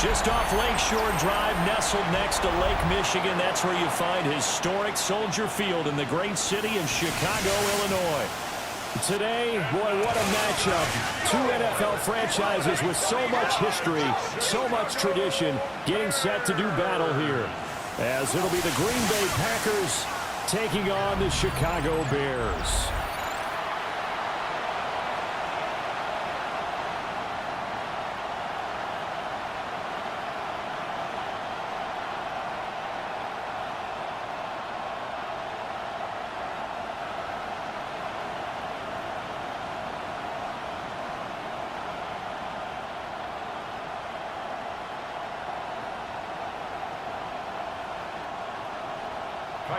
Just off Lakeshore Drive, nestled next to Lake Michigan. That's where you find historic Soldier Field in the great city of Chicago, Illinois. Today, boy, what a matchup. Two NFL franchises with so much history, so much tradition, getting set to do battle here. As it'll be the Green Bay Packers taking on the Chicago Bears.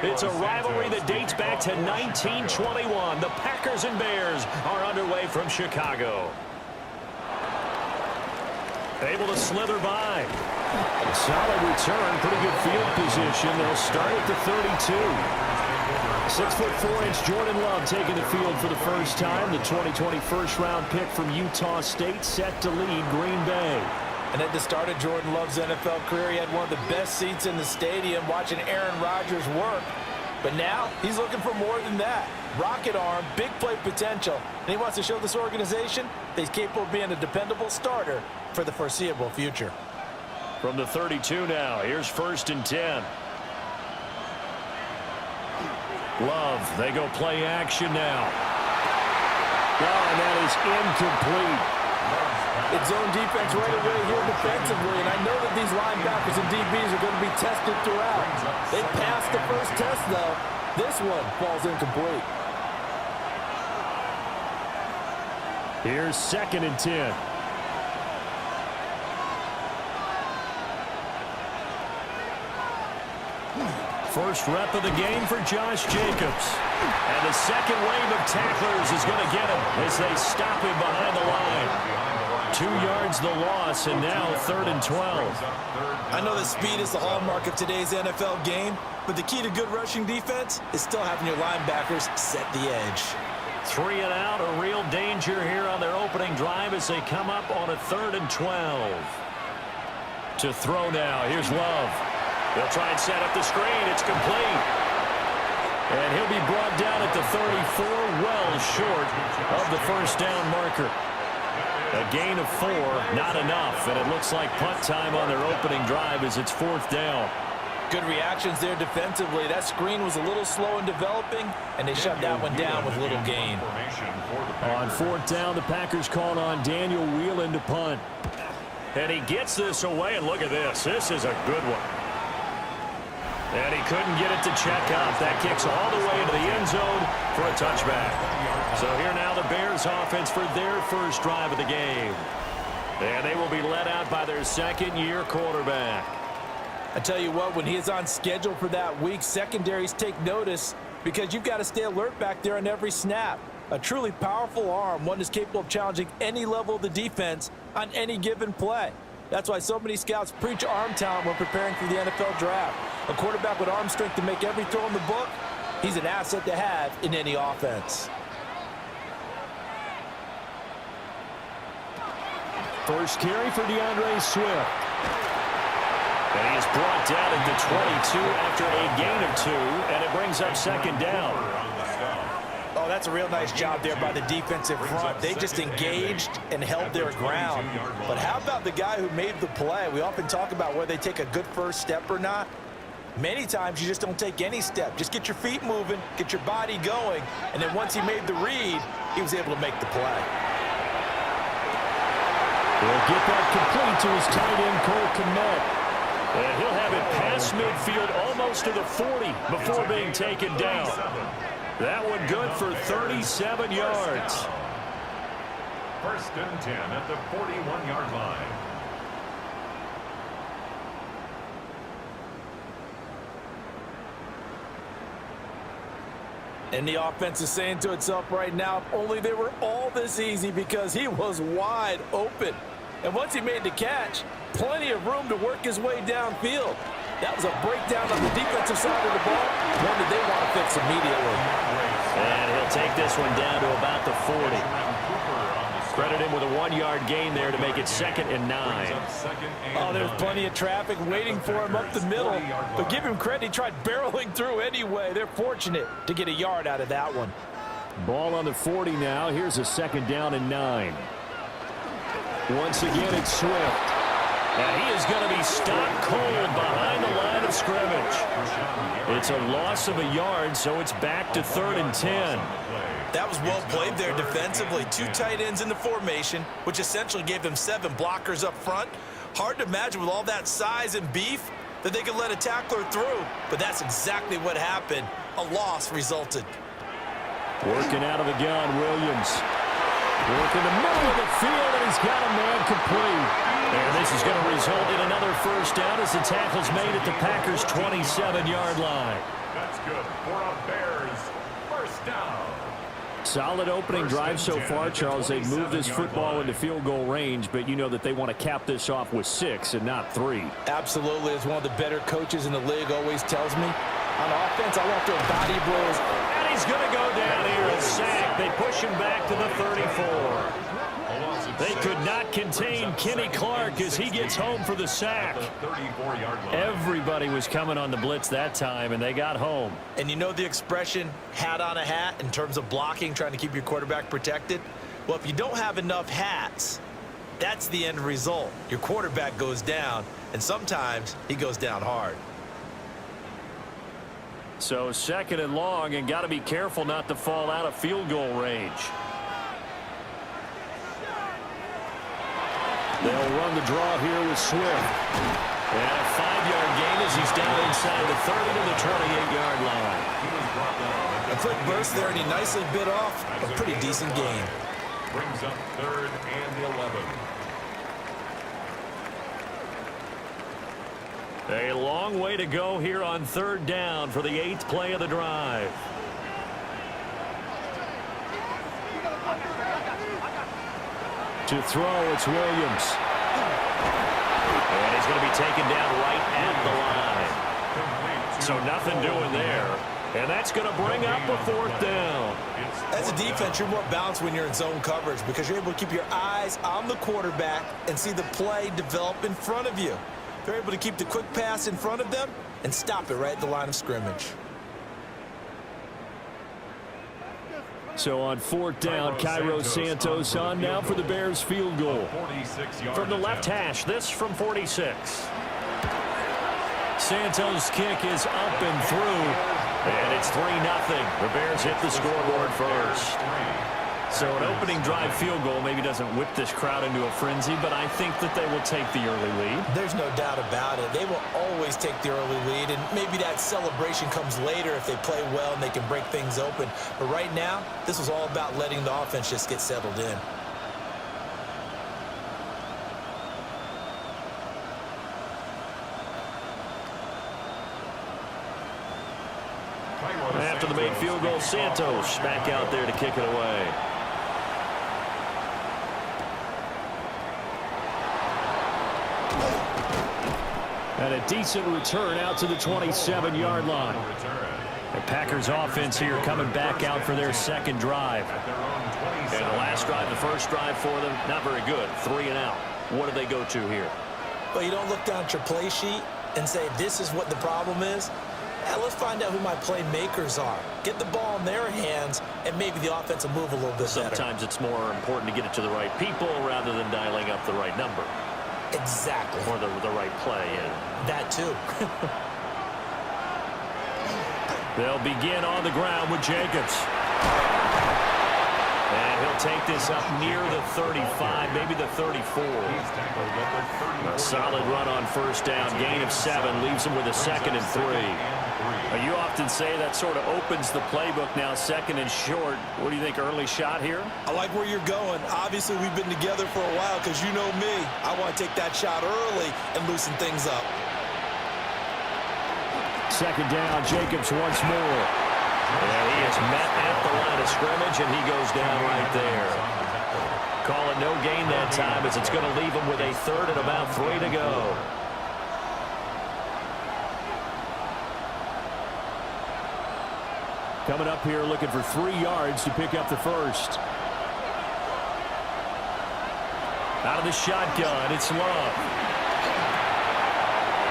It's a rivalry that dates back to 1921. The Packers and Bears are underway from Chicago. Able to slither by. Solid return, pretty good field position. They'll start at the 32. 6'4" Jordan Love taking the field for the first time. The 2020 first-round pick from Utah State set to lead Green Bay. And at the start of Jordan Love's NFL career, he had one of the best seats in the stadium watching Aaron Rodgers work. But now he's looking for more than that. Rocket arm, big play potential. And he wants to show this organization that he's capable of being a dependable starter for the foreseeable future. From the 32 now, here's 1st and 10. Love, they go play action now. Oh, and that is incomplete. It's zone defense right away here defensively, and I know that these linebackers and DBs are going to be tested throughout. They passed the first test, though. This one falls incomplete. Here's 2nd and 10. First rep of the game for Josh Jacobs. And the second wave of tacklers is going to get him as they stop him behind the line. 2 yards the loss, and now 3rd and 12. I know that speed is the hallmark of today's NFL game, but the key to good rushing defense is still having your linebackers set the edge. 3 and out, a real danger here on their opening drive as they come up on a 3rd and 12. To throw now, here's Love. They'll try and set up the screen. It's complete. And he'll be brought down at the 34, well short of the first down marker. A gain of 4, not enough, and it looks like punt time on their opening drive as it's 4th down. Good reactions there defensively. That screen was a little slow in developing, and they shut that one down with little gain. On 4th down, the Packers called on Daniel Whelan to punt. And he gets this away, and look at this. This is a good one. And he couldn't get it to check out. That kicks all the way into the end zone for a touchback. So here now the Bears offense for their first drive of the game. And they will be led out by their second-year quarterback. I tell you what, when he is on schedule for that week, secondaries take notice because you've got to stay alert back there on every snap. A truly powerful arm, one that's capable of challenging any level of the defense on any given play. That's why so many scouts preach arm talent when preparing for the NFL draft. A quarterback with arm strength to make every throw in the book, he's an asset to have in any offense. First carry for DeAndre Swift. And he is brought down at the 22 after a gain of 2, and it brings up 2nd down. Oh, that's a real nice job there by the defensive front. They just engaged and held their ground. But how about the guy who made the play? We often talk about whether they take a good first step or not. Many times you just don't take any step. Just get your feet moving, get your body going, and then once he made the read, he was able to make the play. He'll get that complete to his tight end, Cole Kmet. And he'll have it past midfield almost to the 40 before being taken down. That one good for 37 yards. 1st and 10 at the 41-yard line. And the offense is saying to itself right now, if only they were all this easy, because he was wide open. And once he made the catch, plenty of room to work his way downfield. That was a breakdown on the defensive side of the ball, one that they want to fix immediately. And he'll take this one down to about the 40. Credit him with a 1-yard gain there to make it 2nd and 9. Oh, there's plenty of traffic waiting for him up the middle. But give him credit, he tried barreling through anyway. They're fortunate to get a yard out of that one. Ball on the 40 now. Here's a 2nd down and 9. Once again, it's Swift. And he is going to be stopped cold behind the line of scrimmage. It's a loss of a yard, so it's back to 3rd and 10. That was well played there defensively. 2 tight ends in the formation, which essentially gave them 7 blockers up front. Hard to imagine with all that size and beef that they could let a tackler through. But that's exactly what happened. A loss resulted. Working out of the gun, Williams. Working the middle of the field, and he's got a man complete. And this is going to result in another 1st down as the tackle's made at the Packers' 27-yard line. That's good for a Bears 1st down. Solid opening drive so far, Charles. They've moved this football into field goal range, but you know that they want to cap this off with 6 and not 3. Absolutely. As one of the better coaches in the league always tells me, on offense, I want their body blows. And he's going to go down here and sack. They push him back to the 34. They could not contain Kenny Clark as he gets home for the sack. Everybody was coming on the blitz that time, and they got home. And you know the expression, hat on a hat, in terms of blocking, trying to keep your quarterback protected? Well, if you don't have enough hats, that's the end result. Your quarterback goes down, and sometimes he goes down hard. So 2nd and long, and got to be careful not to fall out of field goal range. They'll run the draw here with Swift. And a 5-yard gain as he's down inside the 30 to the 28-yard line. A quick burst there, and he nicely bit off a pretty decent gain. Brings up 3rd and 11. A long way to go here on 3rd down for the 8th play of the drive. To throw, it's Williams. And he's going to be taken down right at the line. So nothing doing there. And that's going to bring up a 4th down. As a defense, you're more balanced when you're in zone coverage because you're able to keep your eyes on the quarterback and see the play develop in front of you. They're able to keep the quick pass in front of them and stop it right at the line of scrimmage. So on 4th down, Cairo Santos on now for the Bears field goal. From the left hash, this from 46. Santos' kick is up and through, and it's 3-0. The Bears hit the scoreboard first. So an opening drive field goal maybe doesn't whip this crowd into a frenzy, but I think that they will take the early lead. There's no doubt about it. They will always take the early lead, and maybe that celebration comes later if they play well and they can break things open. But right now, this was all about letting the offense just get settled in. After the made field goal, Santos back out there to kick it away. And a decent return out to the 27-yard line. The Packers offense here coming back out for their 2nd drive. And the last drive, the first drive for them, not very good. 3 and out. What do they go to here? Well, you don't look down at your play sheet and say, this is what the problem is. Let's find out who my playmakers are. Get the ball in their hands, and maybe the offense will move a little bit better. Sometimes it's more important to get it to the right people rather than dialing up the right number. Exactly. Or the right play, yeah. That too. They'll begin on the ground with Jacobs. And he'll take this up near the 35, maybe the 34. A solid run on 1st down. Gain of 7 leaves him with a 2nd and 3. You often say that sort of opens the playbook now, 2nd and short. What do you think, early shot here? I like where you're going. Obviously, we've been together for a while because you know me. I want to take that shot early and loosen things up. 2nd down, Jacobs once more. And he is met at the line of scrimmage, and he goes down right there. Call it no gain that time as it's going to leave him with a 3rd and about 3 to go. Coming up here looking for 3 yards to pick up the first. Out of the shotgun, it's Love.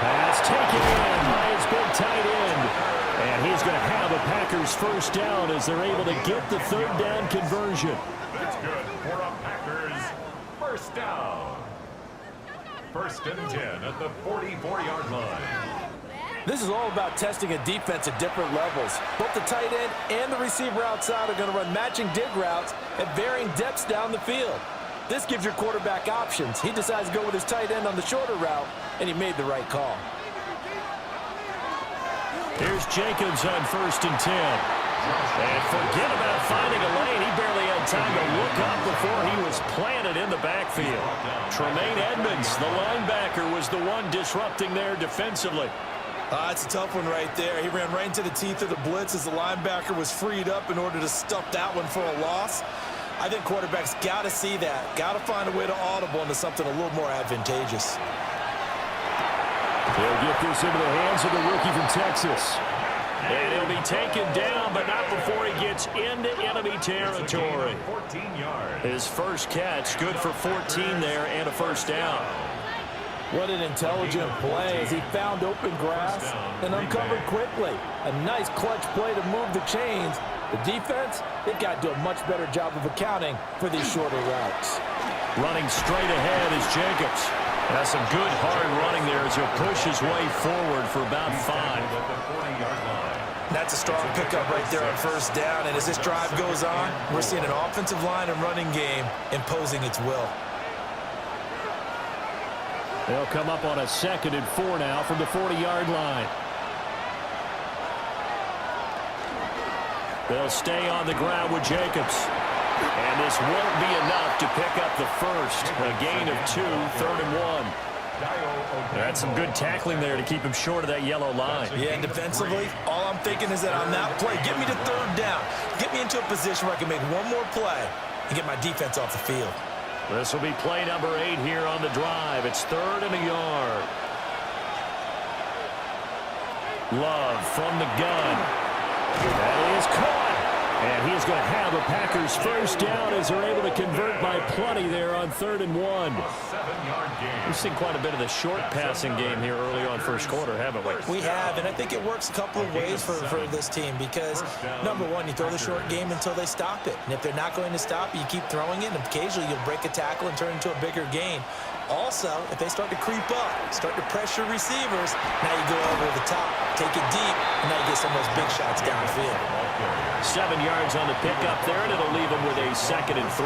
Pass taken in by his big tight end. And he's going to have a Packers first down as they're able to get the third down conversion. That's good for a Packers first down. First and 10 at the 44-yard line. This is all about testing a defense at different levels. Both the tight end and the receiver outside are going to run matching dig routes at varying depths down the field. This gives your quarterback options. He decides to go with his tight end on the shorter route, and he made the right call. Here's Jacobs on first and 10. And forget about finding a lane. He barely had time to look up before he was planted in the backfield. Tremaine Edmonds, the linebacker, was the one disrupting there defensively. It's a tough one right there. He ran right into the teeth of the blitz as the linebacker was freed up in order to stuff that one for a loss. I think quarterbacks got to see that. Got to find a way to audible into something a little more advantageous. They'll get this into the hands of the rookie from Texas. And he'll be taken down, but not before he gets into enemy territory. 14 yards. His first catch, good for 14 there and a first down. What an intelligent play as he found open grass and uncovered quickly. A nice clutch play to move the chains. The defense, they've got to do a much better job of accounting for these shorter routes. Running straight ahead is Jacobs. That's some good hard running there as he'll push his way forward for about 5. That's a strong pickup right there on first down. And as this drive goes on, we're seeing an offensive line and running game imposing its will. They'll come up on a 2nd and 4 now from the 40-yard line. They'll stay on the ground with Jacobs. And this won't be enough to pick up the first. A gain of 2, 3rd and 1. That's some good tackling there to keep him short of that yellow line. Yeah, and defensively, all I'm thinking is that on that play, get me to 3rd down. Get me into a position where I can make one more play and get my defense off the field. This will be play number 8 here on the drive. It's 3rd and a yard. Love from the gun. That is caught. And he's going to have a Packers first down as they're able to convert by plenty there on 3rd and 1. 7-yard gain. We've seen quite a bit of the short passing game here early on first quarter, haven't we? We have, and I think it works a couple of ways for this team because, number one, you throw the short game until they stop it. And if they're not going to stop it, you keep throwing it, and occasionally you'll break a tackle and turn into a bigger gain. Also, if they start to creep up, start to pressure receivers, now you go over the top, take it deep, and now you get some of those big shots downfield. 7 yards on the pickup there, and it'll leave them with a 2nd and 3.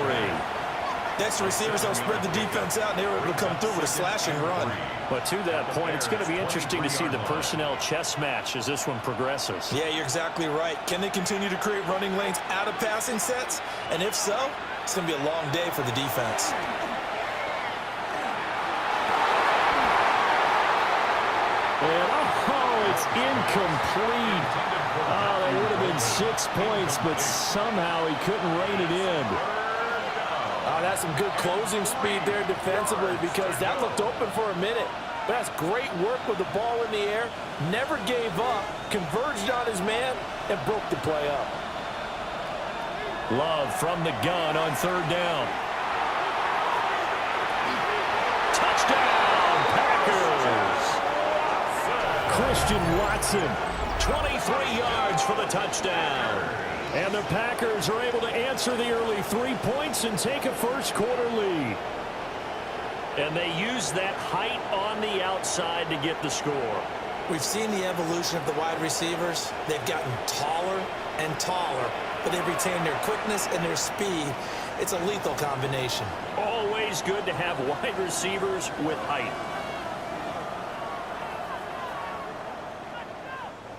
Next, the receivers don't spread the defense out, and they were able to come through with a slashing run. But to that point, it's going to be interesting to see the personnel chess match as this one progresses. Yeah, you're exactly right. Can they continue to create running lanes out of passing sets? And if so, it's going to be a long day for the defense. And, it's incomplete. Oh, that would have been 6 points, but somehow he couldn't rein it in. That's some good closing speed there defensively because that looked open for a minute. But that's great work with the ball in the air. Never gave up, converged on his man, and broke the play up. Love from the gun on 3rd down. Touchdown, Packers! Christian Watson, 23 yards for the touchdown. And the Packers are able to answer the early 3 points and take a first quarter lead. And they use that height on the outside to get the score. We've seen the evolution of the wide receivers. They've gotten taller and taller, but they've retained their quickness and their speed. It's a lethal combination. Always good to have wide receivers with height.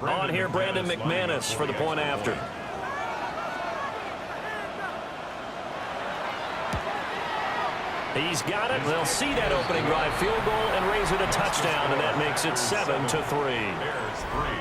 On here, Brandon McManus for the point after. He's got it. They'll see that opening drive field goal and raise it a touchdown, and that makes it 7-3. Bears 3.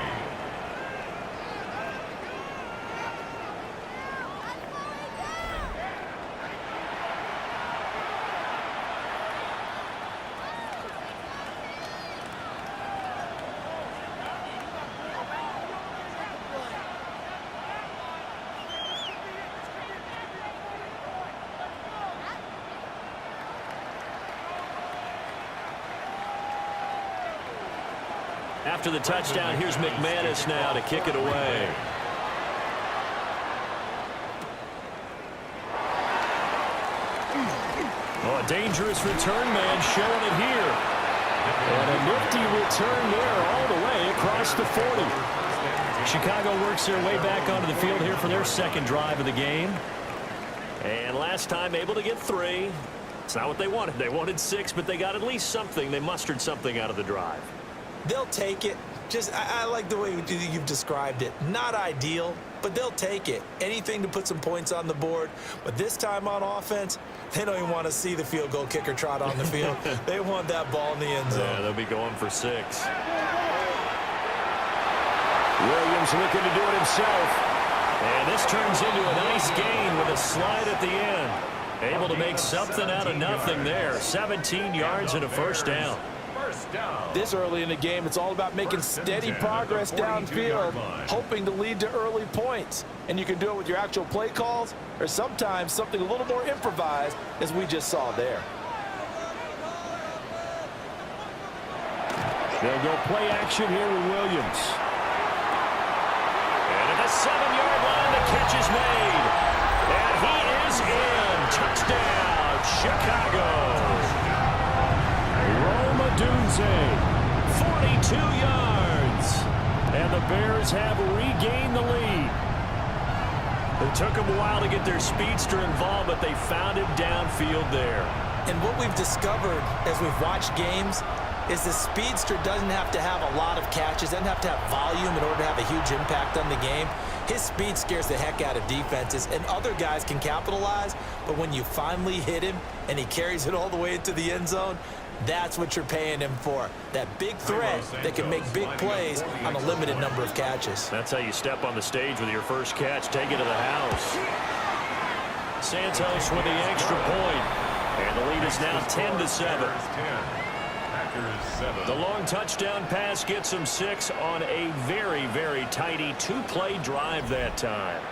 After the touchdown, here's McManus now to kick it away. Oh, a dangerous return man showing it here. And a nifty return there all the way across the 40. Chicago works their way back onto the field here for their second drive of the game. And last time able to get 3. It's not what they wanted. They wanted 6, but they got at least something. They mustered something out of the drive. They'll take it. I like the way you've described it. Not ideal, but they'll take it. Anything to put some points on the board. But this time on offense, they don't even want to see the field goal kicker trot on the field. They want that ball in the end zone. Yeah, they'll be going for 6. Williams looking to do it himself. And this turns into a nice gain with a slide at the end. Able to make something out of nothing there. 17 yards and a first down. This early in the game, it's all about making steady progress downfield, hoping to lead to early points. And you can do it with your actual play calls or sometimes something a little more improvised, as we just saw there. They'll go play action here with Williams. And at the 7-yard line, the catch is made. And he is in. Touchdown, Chicago. Dunze, 42 yards. And the Bears have regained the lead. It took them a while to get their speedster involved, but they found him downfield there. And what we've discovered as we've watched games is the speedster doesn't have to have a lot of catches, doesn't have to have volume in order to have a huge impact on the game. His speed scares the heck out of defenses, and other guys can capitalize, but when you finally hit him and he carries it all the way into the end zone, that's what you're paying him for. That big threat that can make big plays on a limited number of catches. That's how you step on the stage with your first catch. Take it to the house. Santos with the extra point. And the lead is now 10-7. The long touchdown pass gets him 6 on a very, very tidy 2-play drive that time.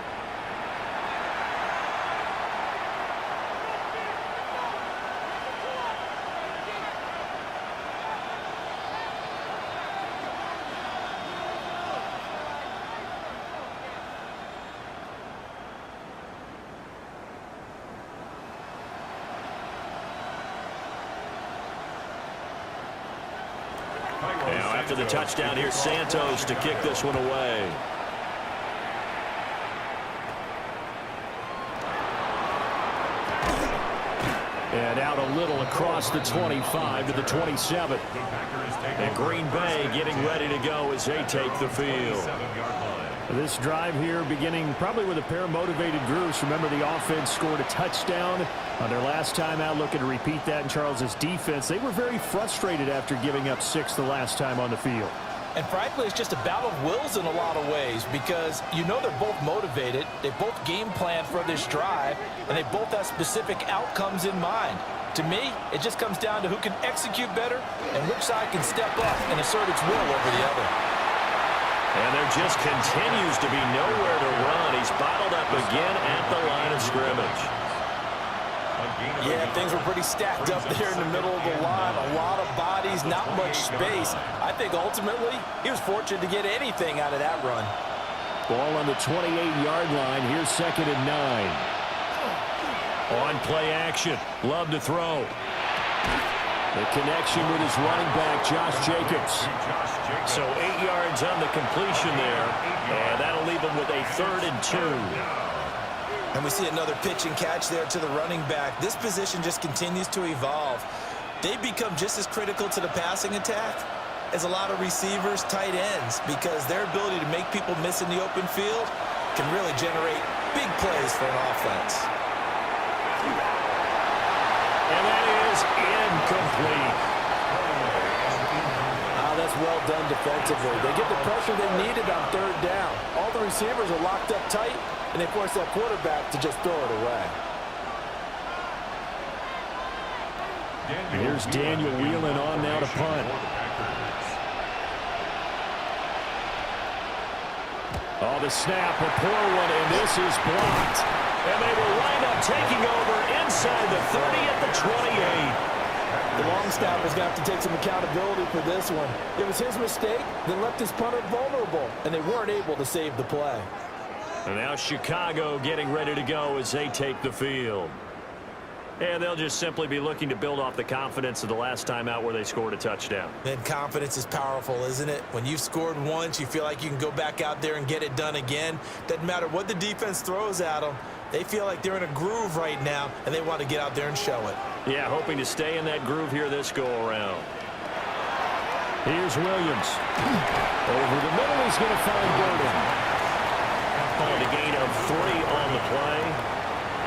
Now after the touchdown, here's Santos to kick this one away. And out a little across the 25 to the 27. And Green Bay getting ready to go as they take the field. This drive here beginning probably with a pair of motivated groups. Remember, the offense scored a touchdown on their last time out. Looking to repeat that in Charles's defense. They were very frustrated after giving up 6 the last time on the field. And frankly, it's just a battle of wills in a lot of ways because you know they're both motivated. They both game plan for this drive, and they both have specific outcomes in mind. To me, it just comes down to who can execute better and which side can step up and assert its will over the other. And there just continues to be nowhere to run. He's bottled up again at the line of scrimmage. Yeah, things were pretty stacked up there in the middle of the line. A lot of bodies, not much space. I think ultimately he was fortunate to get anything out of that run. Ball on the 28-yard line. Here's 2nd and 9. On play action. Love to throw. The connection with his running back, Josh Jacobs. So 8 yards on the completion there. And that'll leave him with a 3rd and 2. And we see another pitch and catch there to the running back. This position just continues to evolve. They become just as critical to the passing attack as a lot of receivers, tight ends, because their ability to make people miss in the open field can really generate big plays for an offense. And that is incomplete. That's well done defensively. They get the pressure they needed on 3rd down. All the receivers are locked up tight, and they force that quarterback to just throw it away. Here's Daniel wheeling on now to punt. Oh, the snap, a poor one, and this is blocked. And they will wind up taking over inside the 30 at the 28. The long snapper's going to have to take some accountability for this one. It was his mistake that left his punter vulnerable, and they weren't able to save the play. And now Chicago getting ready to go as they take the field. And they'll just simply be looking to build off the confidence of the last time out where they scored a touchdown. And confidence is powerful, isn't it? When you've scored once, you feel like you can go back out there and get it done again. Doesn't matter what the defense throws at them. They feel like they're in a groove right now, and they want to get out there and show it. Yeah, hoping to stay in that groove here this go-around. Here's Williams. Over the middle, he's going to find Gordon. Called a gain of 3 on the play.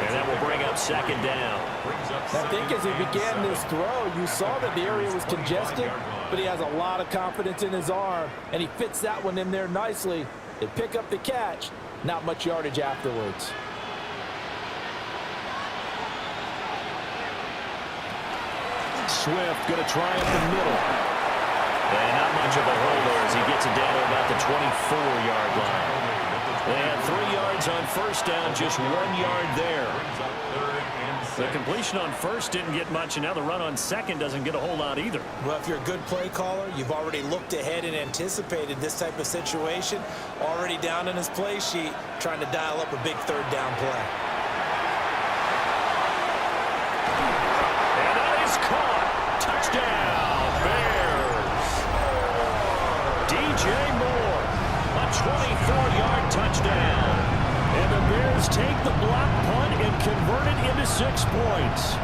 And that will bring up second down. I think as he began this throw, you saw that the area was congested, but he has a lot of confidence in his arm, and he fits that one in there nicely. They pick up the catch, not much yardage afterwards. Swift going to try up the middle. And not much of a hole there as he gets it down to about the 24-yard line. They had 3 yards on first down, just 1 yard there. The completion on first didn't get much, and now the run on second doesn't get a whole lot either. Well, if you're a good play caller, you've already looked ahead and anticipated this type of situation. Already down in his play sheet, trying to dial up a big third down play. And that is caught. Touchdown, Bears. DJ Moore, a 24-yard touchdown. And the Bears take the block punt and convert it into 6 points.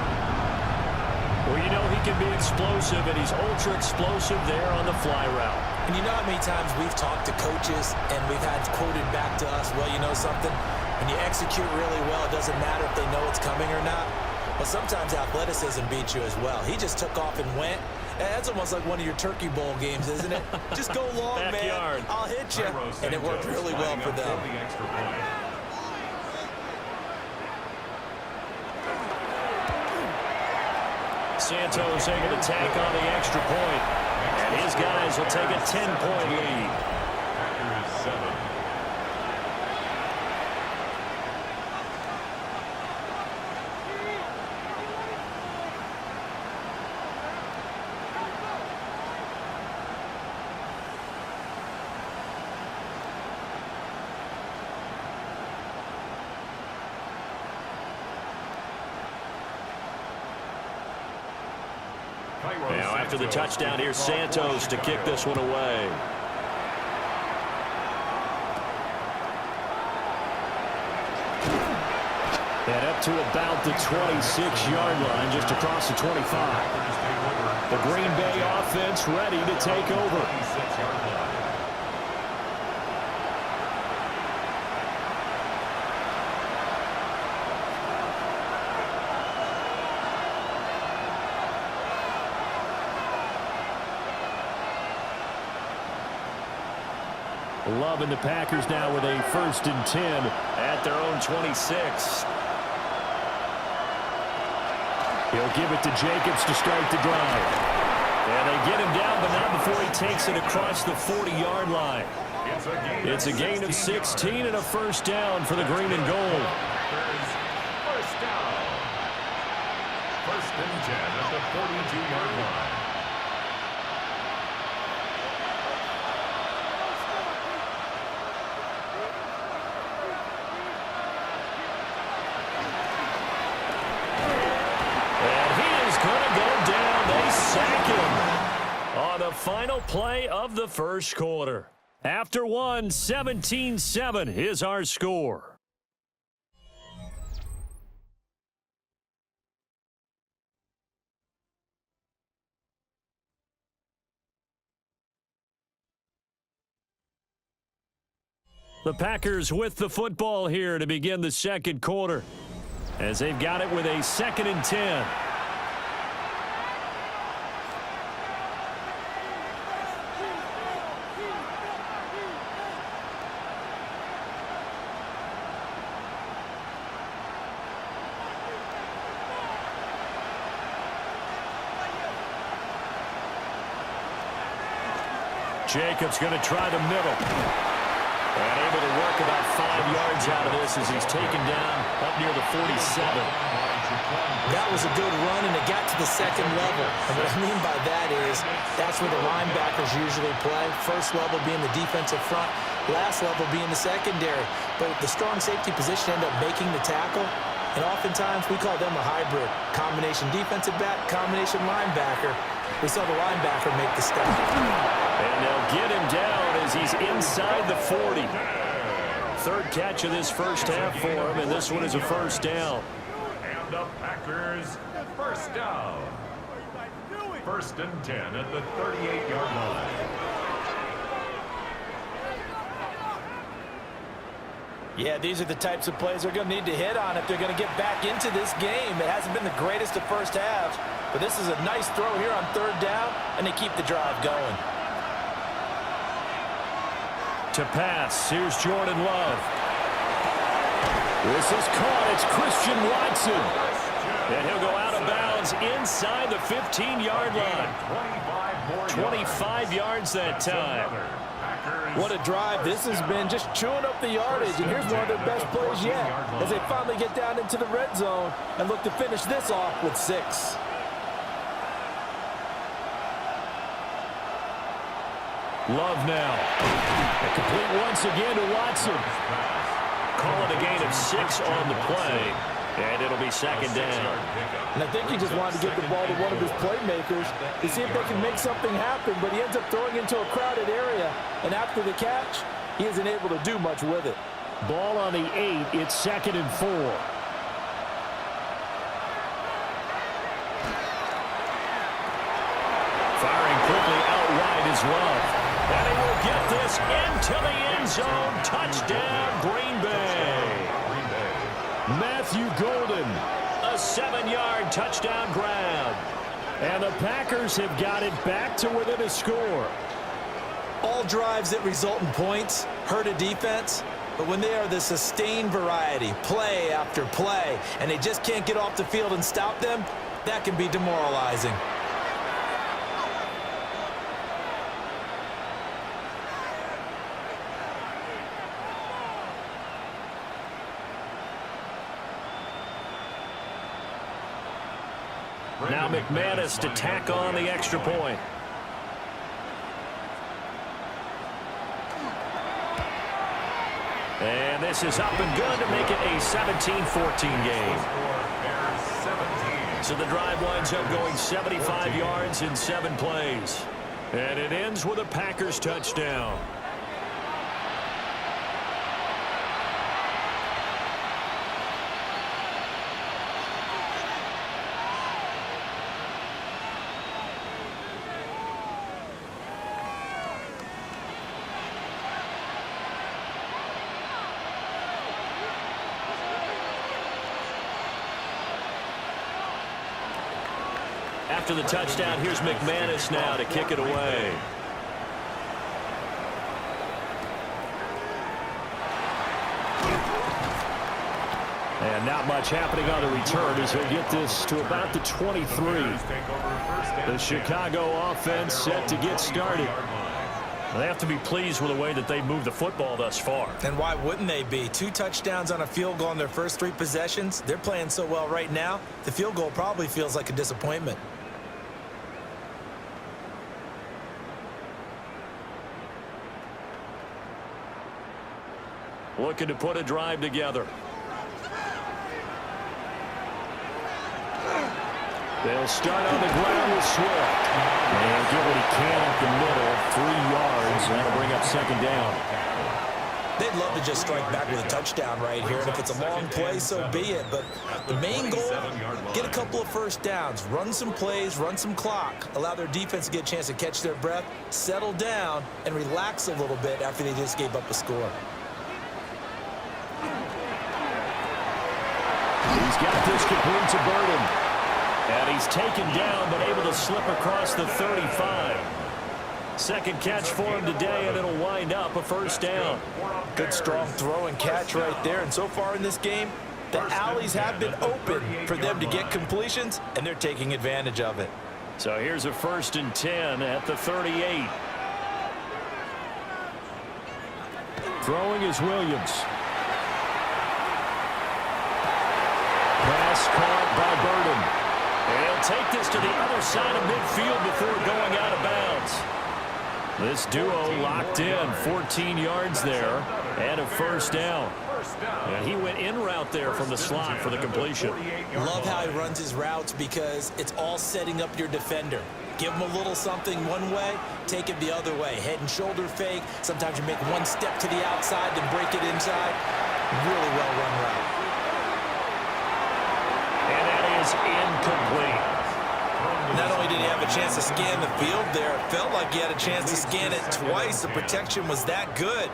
Well, you know he can be explosive, and he's ultra-explosive there on the fly route. And you know how many times we've talked to coaches and we've had quoted back to us, well, you know something? When you execute really well, it doesn't matter if they know it's coming or not. Well, sometimes athleticism beats you as well. He just took off and went. That's almost like one of your Turkey Bowl games, isn't it? Just go long, man. I'll hit you. And it worked really well for them. Santos able to tack on the extra point. And his guys will take a 10-point lead. Packers 7. Now after the touchdown, here's Santos to kick this one away. And up to about the 26-yard line, just across the 25. The Green Bay offense ready to take over. Love and the Packers now with a 1st and 10 at their own 26. He'll give it to Jacobs to start the drive. And they get him down, but not before he takes it across the 40-yard line. It's a gain of 16 and a 1st down for the green and gold. First down. 1st and 10 at the 42-yard line. On the final play of the 1st quarter. After one, 17-7 is our score. The Packers with the football here to begin the 2nd quarter, as they've got it with a 2nd and 10. Jacobs going to try the middle. And able to work about 5 yards out of this as he's taken down up near the 47. That was a good run, and it got to the second level. And what I mean by that is that's where the linebackers usually play. First level being the defensive front, last level being the secondary. But the strong safety position ended up making the tackle, and oftentimes we call them a hybrid. Combination defensive back, combination linebacker. We saw the linebacker make the stop. And they'll get him down as he's inside the 40. Third catch of this first half for him, and this one is a first down. And the Packers, first down. First and 10 at the 38-yard line. Yeah, these are the types of plays they're going to need to hit on if they're going to get back into this game. It hasn't been the greatest of first halves, but this is a nice throw here on third down, and they keep the drive going. To pass, here's Jordan Love. This is caught. It's Christian Watson. And he'll go out of bounds inside the 15-yard line. 25 yards that time. What a drive this has been, just chewing up the yardage. And here's one of their best plays yet as they finally get down into the red zone and look to finish this off with 6. Love now. And complete once again to Watson. Call it a gain of 6 on the play. And it'll be second down. And I think he just wanted to get the ball to one of his playmakers to see if they can make something happen, but he ends up throwing into a crowded area. And after the catch, he isn't able to do much with it. Ball on the 8. It's second and 4. Firing quickly out wide is Love. And he will get this into the end zone. Touchdown, Green Bay. Matthew Golden, a 7-yard touchdown grab. And the Packers have got it back to within a score. All drives that result in points hurt a defense, but when they are the sustained variety, play after play, and they just can't get off the field and stop them, that can be demoralizing. Now McManus to tack on the extra point. And this is up and good to make it a 17-14 game. So the drive winds up going 75 yards in 7 plays. And it ends with a Packers touchdown. After the touchdown, here's McManus now to kick it away. And not much happening on the return as he'll get this to about the 23. The Chicago offense set to get started. They have to be pleased with the way that they moved the football thus far. And why wouldn't they be? 2 touchdowns on a field goal in their first 3 possessions. They're playing so well right now, the field goal probably feels like a disappointment. Looking to put a drive together. They'll start on the ground with Swift. And get what he can up the middle. 3 yards. That'll bring up second down. They'd love to just strike back with a touchdown right here. And if it's a long play, so be it. But the main goal, get a couple of first downs. Run some plays, run some clock. Allow their defense to get a chance to catch their breath, settle down, and relax a little bit after they just gave up a score. He's got this complete to Burden. And he's taken down, but able to slip across the 35. Second catch for him today, and it'll wind up a first down. Good strong throw and catch right there. And so far in this game, the alleys have been open for them to get completions, and they're taking advantage of it. So here's a 1st and 10 at the 38. Throwing is Williams. Pass caught by They'll take this to the other side of midfield before going out of bounds. This duo locked in, 14 yards there, and a first down. And he went in route there from the slot for the completion. Love how he runs his routes because it's all setting up your defender. Give him a little something one way, take it the other way. Head and shoulder fake. Sometimes you make one step to the outside, then break it inside. Really well run route. And that is incomplete. Not only did he have a chance to scan the field there, it felt like he had a chance to scan it twice. The protection was that good.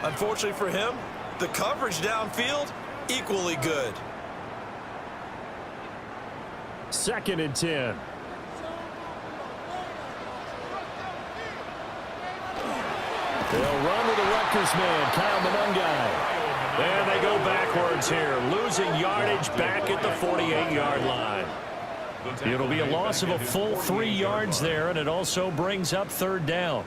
Unfortunately for him, the coverage downfield, equally good. 2nd and 10. They'll run with the Rutgers man, Kyle Monungai. And they go backwards here, losing yardage back at the 48-yard line. It'll be a loss of a full 3 yards there, and it also brings up 3rd down.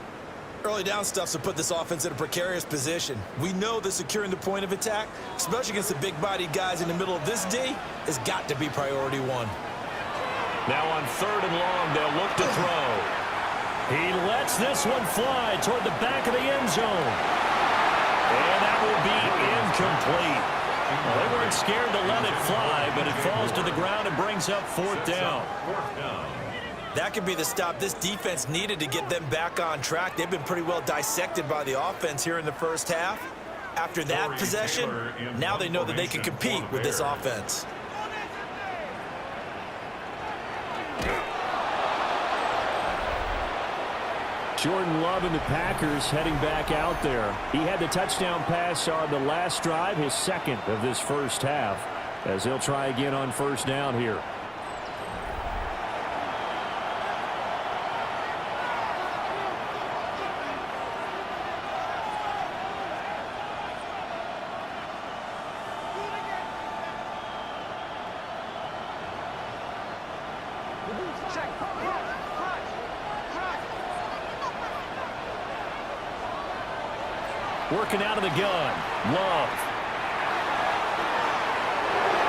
Early down stuff's to put this offense in a precarious position. We know that securing the point of attack, especially against the big-bodied guys in the middle of this D, has got to be priority one. Now on 3rd and long, they'll look to throw. He lets this one fly toward the back of the end zone. And that will be incomplete. Well, they weren't scared to let it fly, but it falls to the ground and brings up 4th down. That could be the stop this defense needed to get them back on track. They've been pretty well dissected by the offense here in the first half. After that possession, now they know that they can compete with this offense. Jordan Love and the Packers heading back out there. He had the touchdown pass on the last drive, his 2nd of this first half, as they'll try again on 1st down here. Working out of the gun. Love.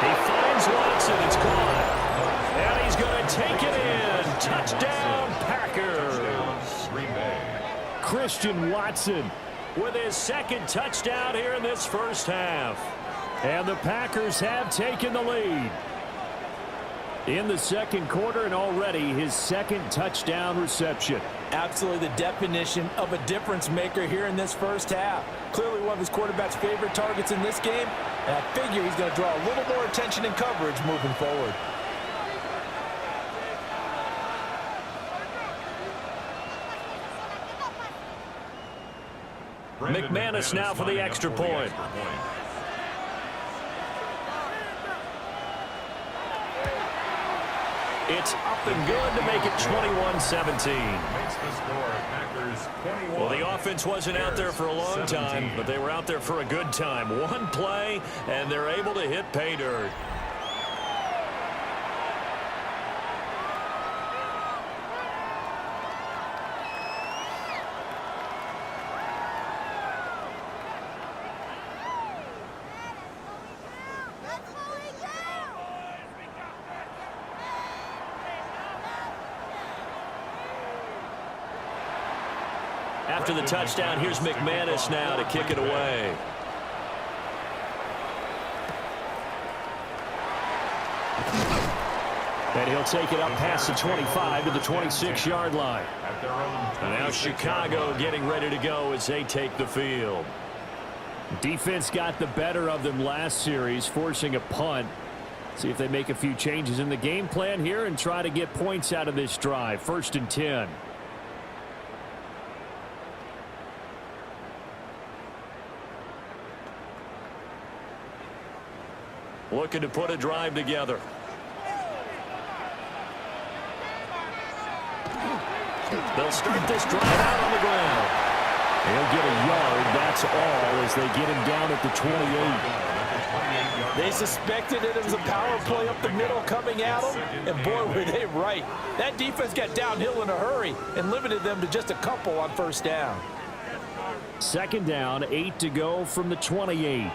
He finds Watson. It's caught. And he's going to take it in. Touchdown, Packers. Christian Watson with his 2nd touchdown here in this first half. And the Packers have taken the lead in the 2nd quarter, and already his 2nd touchdown reception. Absolutely the definition of a difference maker here in this first half. Clearly one of his quarterback's favorite targets in this game, and I figure he's going to draw a little more attention and coverage moving forward. McManus now for the extra point. It's up and good to make it 21-17. Well, the offense wasn't out there for a long time, but they were out there for a good time. One play, and they're able to hit pay dirt. After the touchdown, here's McManus now to kick it away. And he'll take it up past the 25 to the 26-yard line. And now Chicago getting ready to go as they take the field. Defense got the better of them last series, forcing a punt. See if they make a few changes in the game plan here and try to get points out of this drive. 1st and 10. Looking to put a drive together. They'll start this drive out on the ground. He'll get a yard, that's all, as they get him down at the 28. They suspected it was a power play up the middle coming at them, and boy, were they right. That defense got downhill in a hurry and limited them to just a couple on 1st down. 2nd down, 8 to go from the 28.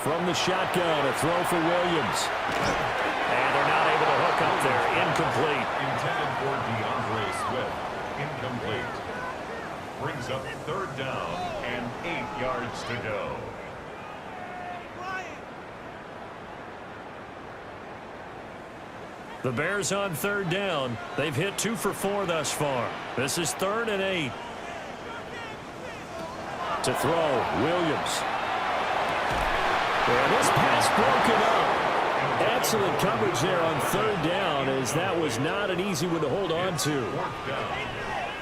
From the shotgun, a throw for Williams. And they're not able to hook up there. Incomplete. Intended for DeAndre Swift. Incomplete. Brings up third down and 8 yards to go. The Bears on third down. They've hit 2 for 4 thus far. This is 3rd and 8. To throw, Williams. And this pass broken up. Excellent coverage there on third down, as that was not an easy one to hold on to.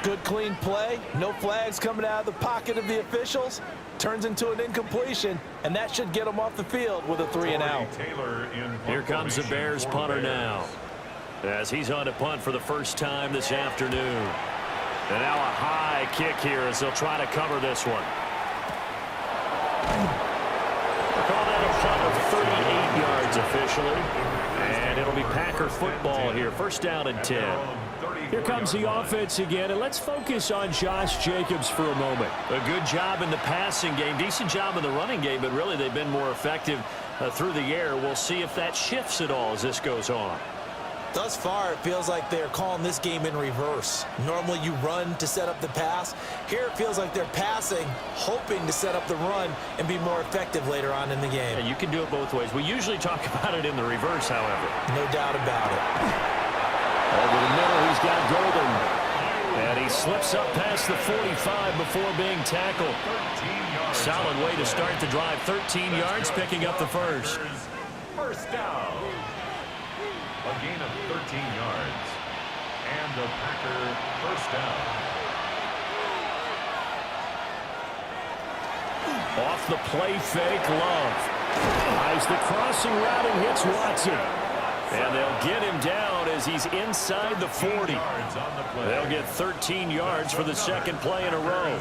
Good clean play. No flags coming out of the pocket of the officials. Turns into an incompletion, and that should get them off the field with a 3 and out. Here comes the Bears punter now, as he's on to punt for the first time this afternoon. And now a high kick here as they'll try to cover this one. We'll call that a punt of 38 yards officially. And it'll be Packer football here. First down and 10. Here comes the offense again, and let's focus on Josh Jacobs for a moment. A good job in the passing game, decent job in the running game, but really they've been more effective through the air. We'll see if that shifts at all as this goes on. Thus far, it feels like they're calling this game in reverse. Normally you run to set up the pass. Here it feels like they're passing, hoping to set up the run and be more effective later on in the game. Yeah, you can do it both ways. We usually talk about it in the reverse, however. No doubt about it. Over the middle, he's got Golden. And he slips up past the 45 before being tackled. Solid way to start the drive. 13 yards, picking up the first. First down. A gain of 13 yards. And the Packer first down. Off the play fake, Love. Tries the crossing route and hits Watson. And they'll get him down as he's inside the 40. They'll get 13 yards for the second play in a row.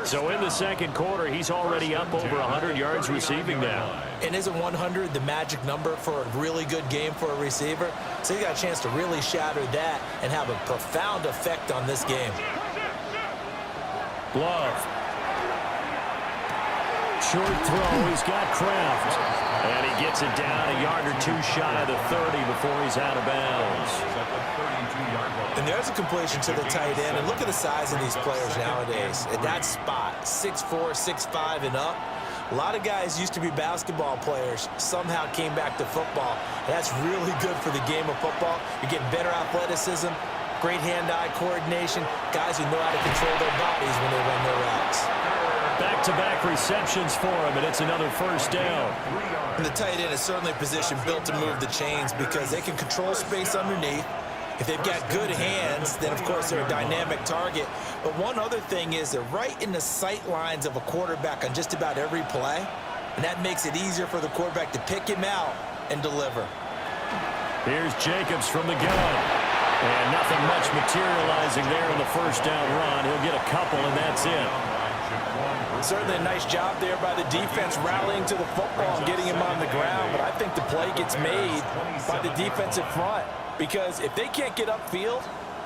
So in the second quarter, he's already up over 100 yards receiving now. And isn't 100 the magic number for a really good game for a receiver? So he got a chance to really shatter that and have a profound effect on this game. Love. Short throw, he's got Kraft. And he gets it down a yard or 2 shy of the 30 before he's out of bounds. And there's a completion to the tight end. And look at the size of these players nowadays. At that spot, 6'4", 6'5", and up. A lot of guys used to be basketball players, somehow came back to football. And that's really good for the game of football. You're getting better athleticism, great hand-eye coordination, guys who know how to control their bodies when they run their routes. Back-to-back receptions for him, and it's another first down. And the tight end is certainly a position built to move the chains because they can control space underneath. If they've got good hands, then of course they're a dynamic target. But one other thing is they're right in the sight lines of a quarterback on just about every play. And that makes it easier for the quarterback to pick him out and deliver. Here's Jacobs from the gun. And nothing much materializing there in the first down run. He'll get a couple, and that's it. Certainly a nice job there by the defense rallying to the football and getting him on the ground. But I think the play gets made by the defensive front. Because if they can't get upfield,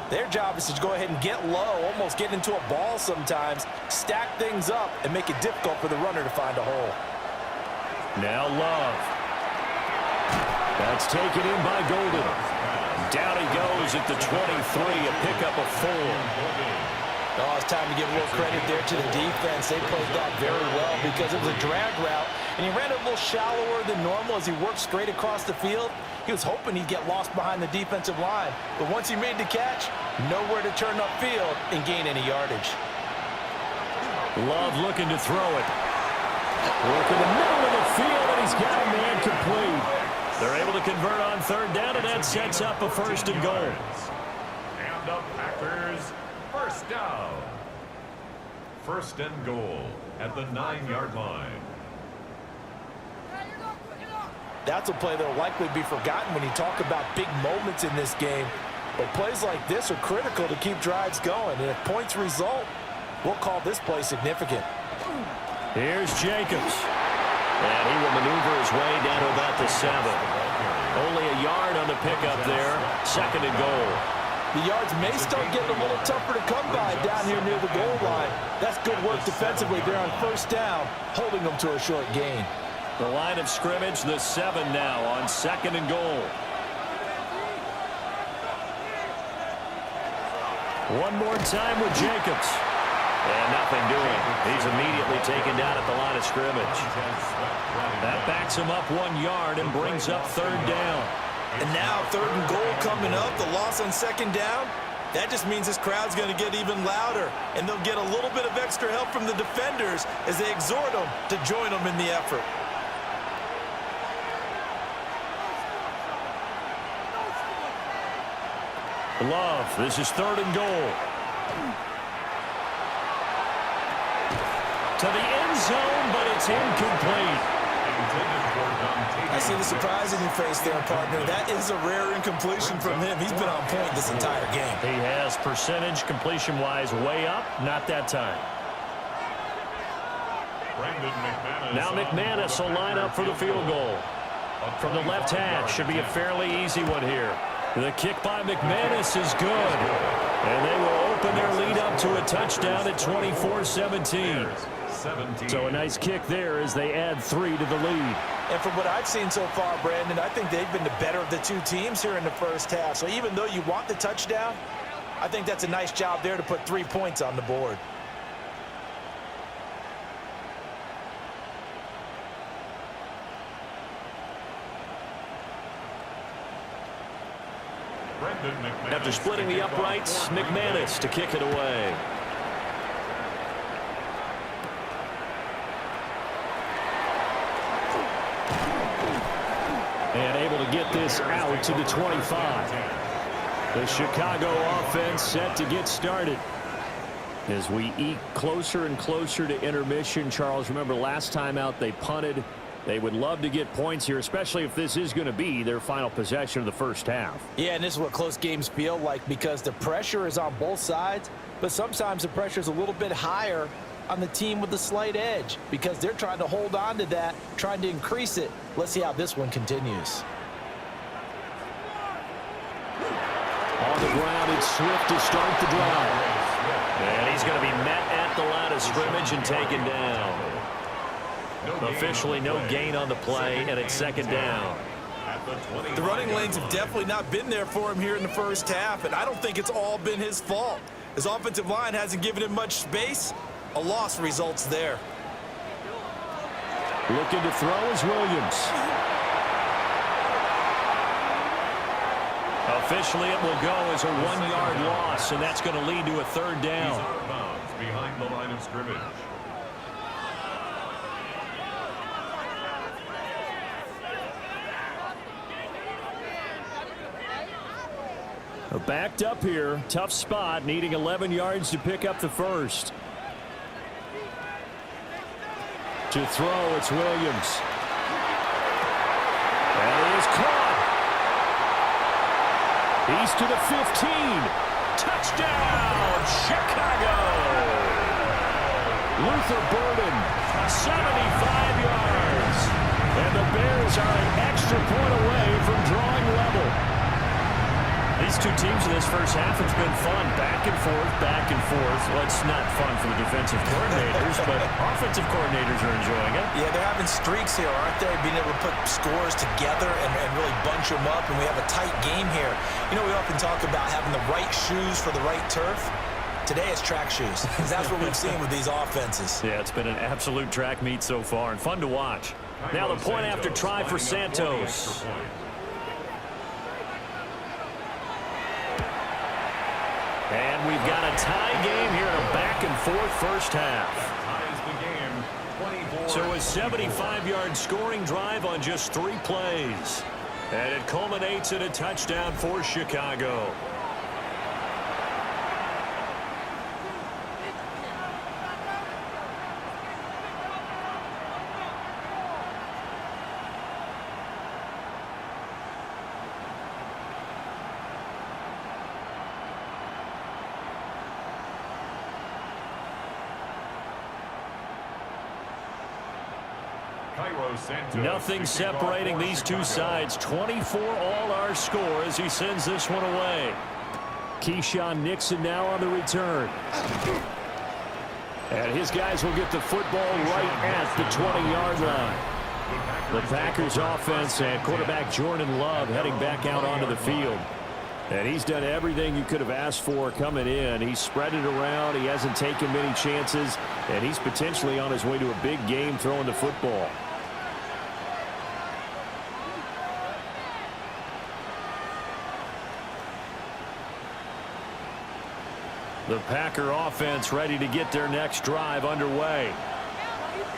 their job is to go ahead and get low, almost get into a ball sometimes, stack things up, and make it difficult for the runner to find a hole. Now Love. That's taken in by Golden. Down he goes at the 23, a pickup of 4. Oh, it's time to give a little credit there to the defense. They played that very well because it was a drag route, and he ran it a little shallower than normal as he worked straight across the field. He was hoping he'd get lost behind the defensive line, but once he made the catch, nowhere to turn upfield and gain any yardage. Love looking to throw it. Work in the middle of the field, and he's got a man complete. They're able to convert on third down, and that sets up a first and goal. And the Packers first down. First and goal at the 9-yard line. That's a play that will likely be forgotten when you talk about big moments in this game. But plays like this are critical to keep drives going. And if points result, we'll call this play significant. Here's Jacobs. And he will maneuver his way down to about the 7. Only a yard on the pickup there. Second and goal. The yards may start getting a little tougher to come by down here near the goal line. That's good work defensively there on first down, holding them to a short gain. The line of scrimmage, the 7 now on 2nd and goal. One more time with Jacobs. And nothing doing. He's immediately taken down at the line of scrimmage. That backs him up 1 yard and brings up 3rd down. And now 3rd and goal coming up. The loss on 2nd down. That just means this crowd's going to get even louder. And they'll get a little bit of extra help from the defenders as they exhort them to join them in the effort. Love, this is 3rd and goal. To the end zone, but it's incomplete. I see the surprise in your face there, partner. That is a rare incompletion from him. He's been on point this entire game. He has percentage completion-wise way up, not that time. Now McManus will line up for the field goal. From the left hash, should be a fairly easy one here. The kick by McManus is good. And they will open their lead up to a touchdown at 24-17. So a nice kick there as they add 3 to the lead. And from what I've seen so far, Brandon, I think they've been the better of the two teams here in the first half. So even though you want the touchdown, I think that's a nice job there to put 3 points on the board. After splitting the uprights, McManus to kick it away. And able to get this out to the 25. The Chicago offense set to get started. As we eke closer and closer to intermission, Charles, remember last time out they punted. They would love to get points here, especially if this is going to be their final possession of the first half. Yeah, and this is what close games feel like because the pressure is on both sides, but sometimes the pressure is a little bit higher on the team with the slight edge because they're trying to hold on to that, trying to increase it. Let's see how this one continues. On the ground, it's Swift to start the drive. And he's going to be met at the line of scrimmage and taken down. Officially no gain on the play, and it's 2nd down. The running lanes have definitely not been there for him here in the first half, and I don't think it's all been his fault. His offensive line hasn't given him much space. A loss results there. Looking to throw is Williams. Officially, it will go as a 1-yard loss, and that's going to lead to a 3rd down. He's out of bounds behind the line of scrimmage. Backed up here, tough spot, needing 11 yards to pick up the first. To throw, it's Williams. And it is caught. He's to the 15. Touchdown, Chicago. Luther Burden, 75 yards. And the Bears are an extra point away from drawing level. These two teams in this first half, it's been fun. Back and forth, back and forth. Well, it's not fun for the defensive coordinators, but offensive coordinators are enjoying it. Yeah, they're having streaks here, aren't they? Being able to put scores together and really bunch them up, and we have a tight game here. You know, we often talk about having the right shoes for the right turf. Today it's track shoes, because that's what we've seen with these offenses. Yeah, it's been an absolute track meet so far, and fun to watch. Now the point after try for Santos. And we've got a tie game here in a back-and-forth first half. So a 75-yard scoring drive on just 3 plays. And it culminates in a touchdown for Chicago. Nothing separating these two sides. 24 all our score as he sends this one away. Keyshawn Nixon now on the return. And his guys will get the football right at the 20-yard line. The Packers offense and quarterback Jordan Love heading back out onto the field. And he's done everything you could have asked for coming in. He's spread it around. He hasn't taken many chances. And he's potentially on his way to a big game throwing the football. The Packer offense ready to get their next drive underway.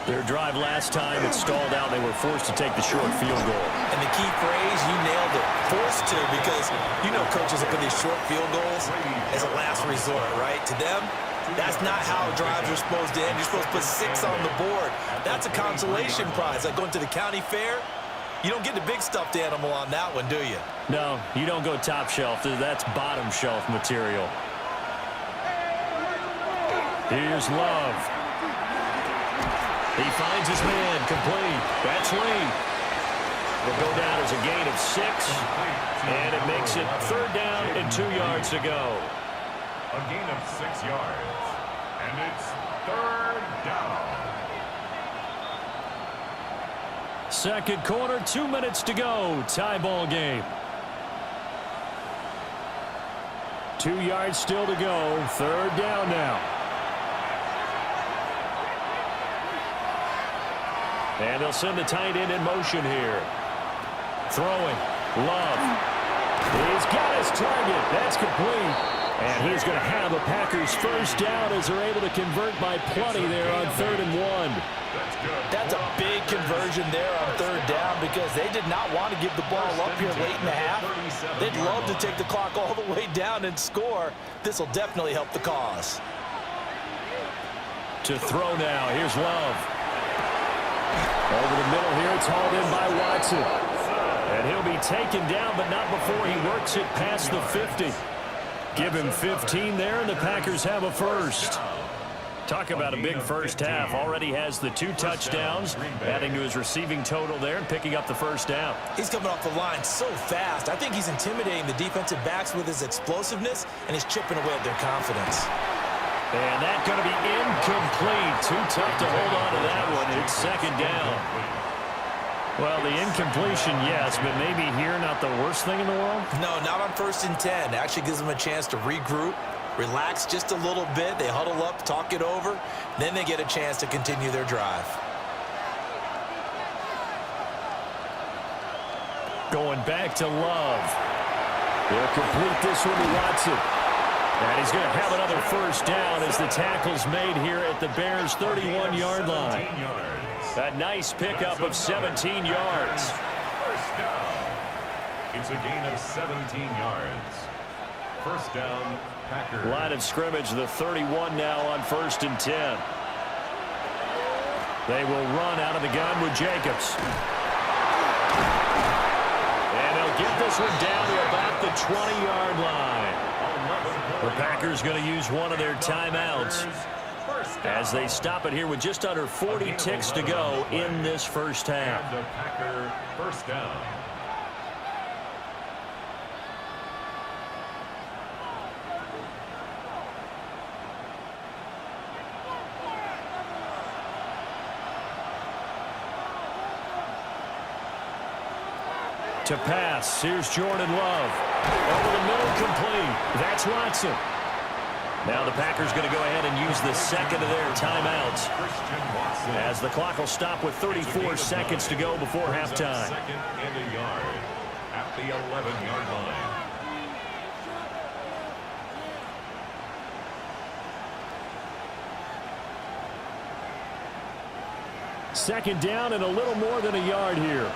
Their drive last time, it stalled out. They were forced to take the short field goal. And the key phrase, you nailed it, forced to, because you know coaches will put these short field goals as a last resort, right? To them, that's not how drives are supposed to end. You're supposed to put 6 on the board. That's a consolation prize. Like going to the county fair, you don't get the big stuffed animal on that one, do you? No, you don't go top shelf. That's bottom shelf material. Here's Love. He finds his man, complete. That's Lee. It'll go down as a gain of 6, and it makes it 3rd down and 2 yards to go. A gain of 6 yards, and it's 3rd down. Second quarter, 2 minutes to go. Tie ball game. 2 yards still to go. 3rd down now. And they'll send the tight end in motion here. Throwing. Love. He's got his target. That's complete. And he's going to have a Packers first down as they're able to convert by plenty there on 3rd and 1. That's a big conversion there on 3rd down because they did not want to give the ball up here late in the half. They'd love to take the clock all the way down and score. This will definitely help the cause. To throw now. Here's Love. Over the middle here, it's hauled in by Watson. And he'll be taken down, but not before he works it past the 50. Give him 15 there, and the Packers have a first. Talk about a big first half. Already has the 2 touchdowns, adding to his receiving total there and picking up the first down. He's coming off the line so fast. I think he's intimidating the defensive backs with his explosiveness, and he's chipping away at their confidence. And that's going to be incomplete. Too tough to hold on to that one. It's 2nd down. Well, the incompletion, yes, but maybe here not the worst thing in the world? No, not on 1st and 10. It actually gives them a chance to regroup, relax just a little bit. They huddle up, talk it over. Then they get a chance to continue their drive. Going back to Love. They'll complete this one to Watson. And he's going to have another first down as the tackle's made here at the Bears' 31-yard line. A nice pickup of 17 yards. First down. It's a gain of 17 yards. First down, Packers. Line of scrimmage, the 31 now on 1st and 10. They will run out of the gun with Jacobs. And they'll get this one down to about the 20-yard line. The Packers going to use one of their timeouts as they stop it here with just under 40 ticks to go in this first half. And the Packer first down. To pass, here's Jordan Love. Over the middle, complete. That's Watson. Now the Packers going to go ahead and use the second of their timeouts as the clock will stop with 34 seconds to go before halftime. 2nd and a yard at the 11-yard line. Second down and a little more than a yard here.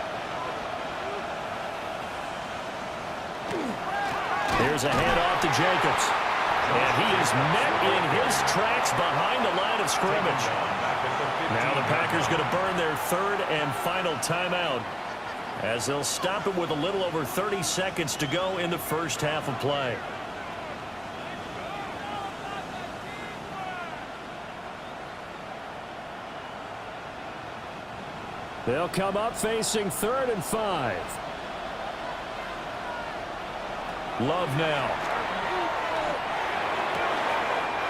Here's a handoff to Jacobs. And he is met in his tracks behind the line of scrimmage. Now the Packers going to burn their 3rd and final timeout as they'll stop it with a little over 30 seconds to go in the first half of play. They'll come up facing 3rd and 5. Love now.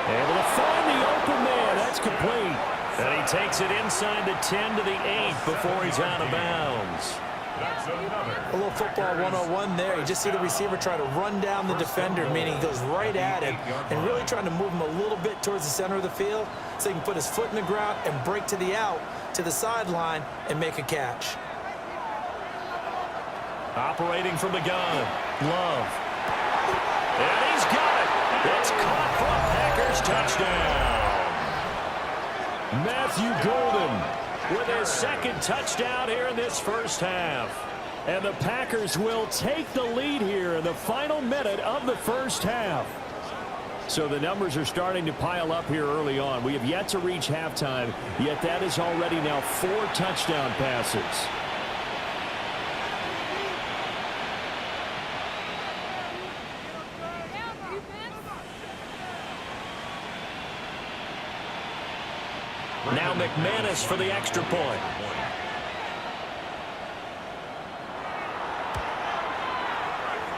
Able to find the open man. That's complete. And he takes it inside the 10 to the 8 before he's out of bounds. A little football 101 there. You just see the receiver try to run down the defender, meaning he goes right at him and really trying to move him a little bit towards the center of the field so he can put his foot in the ground and break to the out, to the sideline, and make a catch. Operating from the gun, Love. And he's got it. It's caught for a Packers touchdown. Matthew Golden with his second touchdown here in this first half. And the Packers will take the lead here in the final minute of the first half. So the numbers are starting to pile up here early on. We have yet to reach halftime, yet that is already now 4 touchdown passes. Now McManus for the extra point.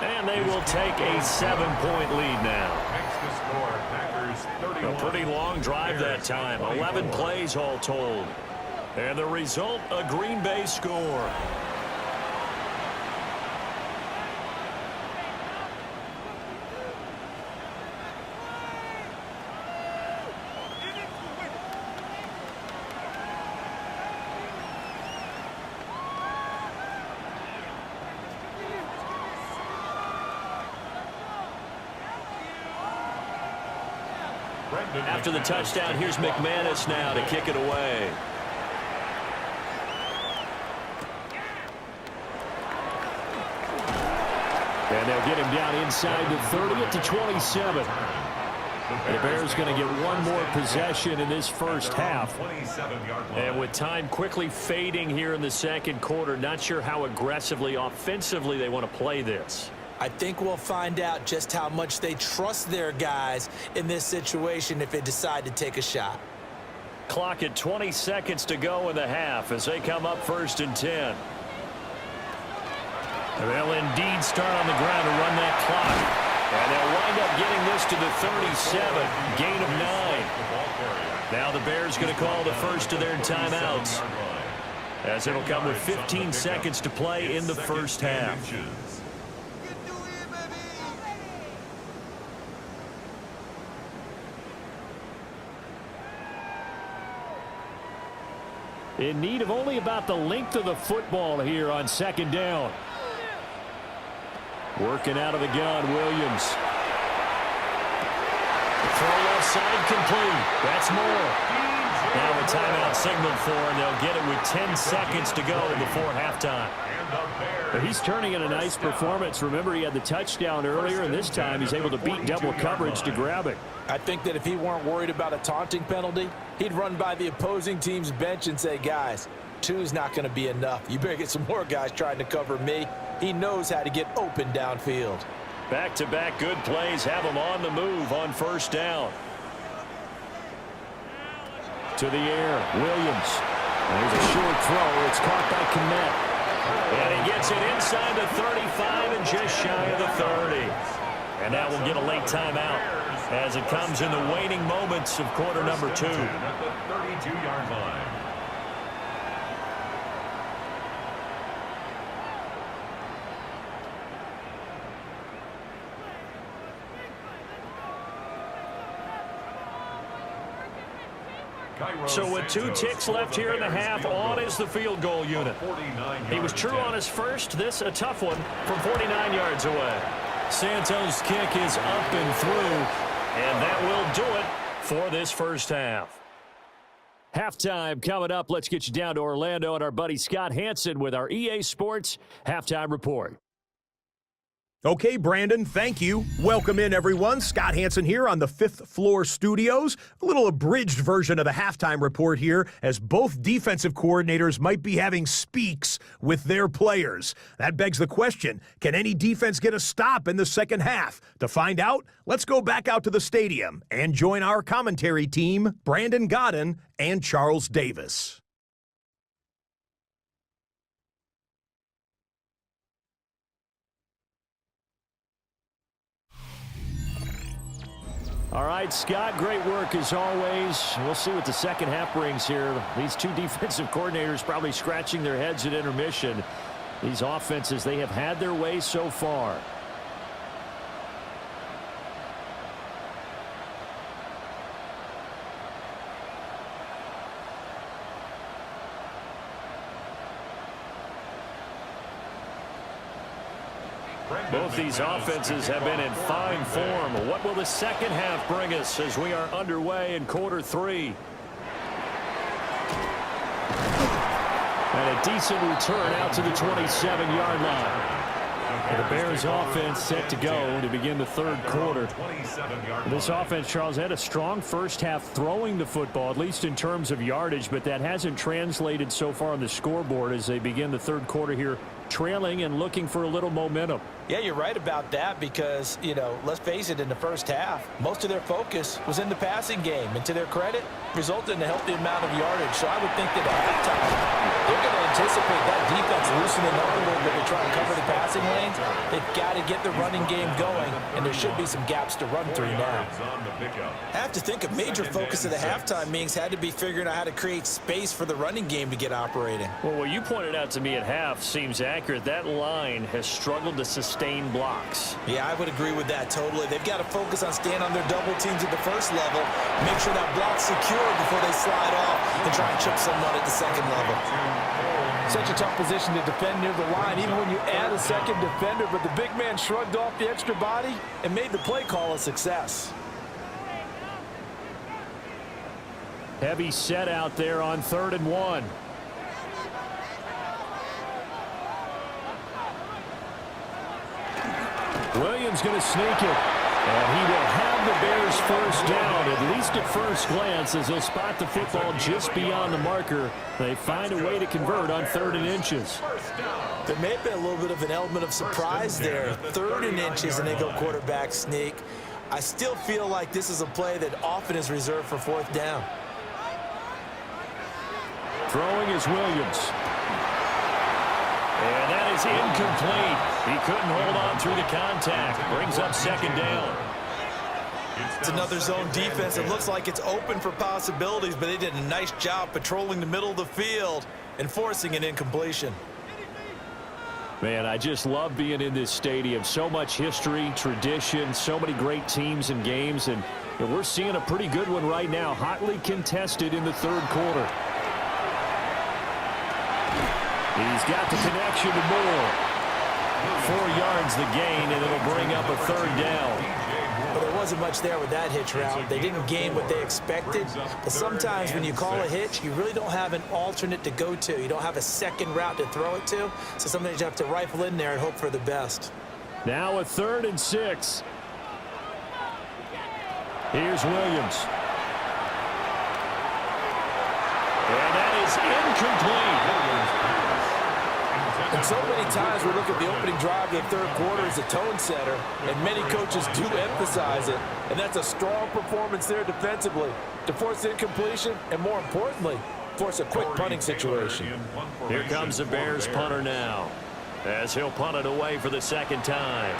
And they will take a 7-point lead now. A pretty long drive that time. 11 plays all told. And the result, a Green Bay score. After the touchdown, here's McManus now to kick it away. And they'll get him down inside the 30 at the 27. The Bears going to get one more possession in this first half. And with time quickly fading here in the second quarter, not sure how aggressively, offensively they want to play this. I think we'll find out just how much they trust their guys in this situation if they decide to take a shot. Clock at 20 seconds to go in the half as they come up 1st and 10. They'll indeed start on the ground to run that clock. And they'll wind up getting this to the 37, gain of 9. Now the Bears going to call the first of their timeouts, as it'll come with 15 seconds to play in the first half. In need of only about the length of the football here on 2nd down. Working out of the gun, Williams. Throw left side complete. That's more. Now a timeout signaled for, and they'll get it with 10 seconds to go before halftime. But he's turning in a nice performance. Remember, he had the touchdown earlier, and this time he's able to beat double coverage to grab it. I think that if he weren't worried about a taunting penalty, he'd run by the opposing team's bench and say, guys, 2's not going to be enough. You better get some more guys trying to cover me. He knows how to get open downfield. Back-to-back good plays have him on the move on 1st down. To the air, Williams. There's a short throw. It's caught by Kmet. And he gets it inside the 35 and just shy of the 30. And that will get a late timeout as it comes in the waning moments of quarter number 2. At the 32-yard line. So with 2 ticks left here in the half, on is the field goal unit. He was true on his first. This a tough one from 49 yards away. Santos' kick is up and through, and that will do it for this first half. Halftime coming up. Let's get you down to Orlando and our buddy Scott Hansen with our EA Sports Halftime Report. Okay, Brandon, thank you. Welcome in, everyone. Scott Hansen here on the 5th Floor Studios. A little abridged version of the halftime report here, as both defensive coordinators might be having speaks with their players. That begs the question, can any defense get a stop in the second half? To find out, let's go back out to the stadium and join our commentary team, Brandon Godden and Charles Davis. All right, Scott, great work as always. We'll see what the second half brings here. These two defensive coordinators probably scratching their heads at intermission. These offenses, they have had their way so far. Both these offenses have been in fine form. What will the second half bring us as we are underway in quarter three? And a decent return out to the 27-yard line. The Bears offense set to go to begin the third quarter. This offense, Charles, had a strong first half throwing the football, at least in terms of yardage, but that hasn't translated so far on the scoreboard as they begin the third quarter here, trailing and looking for a little momentum. Yeah, you're right about that because, you know, let's face it, in the first half, most of their focus was in the passing game. And to their credit, resulted in a healthy amount of yardage. So I would think that at halftime, they're going to anticipate that defense loosening up a little bit to try and cover the passing lanes. They've got to get the running game going, and there should be some gaps to run through now. I have to think a major focus of the halftime meetings had to be figuring out how to create space for the running game to get operating. Well, what you pointed out to me at half seems accurate. That line has struggled to sustain blocks. Yeah, I would agree with that totally. They've got to focus on staying on their double teams at the first level, make sure that block's secure before they slide off and try and chip someone at the second level. Such a tough position to defend near the line, even when you add a second defender, but the big man shrugged off the extra body and made the play call a success. Heavy set out there on 3rd and 1. Williams going to sneak it. And he will have the Bears first down, at least at first glance, as he'll spot the football just beyond the marker. They find a way to convert on 3rd and inches. There may have been a little bit of an element of surprise there. 3rd and inches, and they go quarterback sneak. I still feel like this is a play that often is reserved for 4th down. Throwing is Williams. And that is incomplete. He couldn't hold on through the contact. Brings up 2nd down. It's another zone defense. It looks like it's open for possibilities, but they did a nice job patrolling the middle of the field and forcing an incompletion. Man, I just love being in this stadium. So much history, tradition, so many great teams and games, and we're seeing a pretty good one right now, hotly contested in the 3rd quarter. He's got the connection to Moore. 4 yards the gain, and it'll bring up a 3rd down. But there wasn't much there with that hitch route. They didn't gain what they expected. But sometimes when you call a hitch, you really don't have an alternate to go to. You don't have a second route to throw it to. So sometimes you have to rifle in there and hope for the best. Now a 3rd and 6. Here's Williams. And that is incomplete. And so many times we look at the opening drive of the 3rd quarter as a tone setter, and many coaches do emphasize it. And that's a strong performance there defensively to force incompletion and, more importantly, force a quick punting situation. Here comes the Bears punter now, as he'll punt it away for the 2nd time.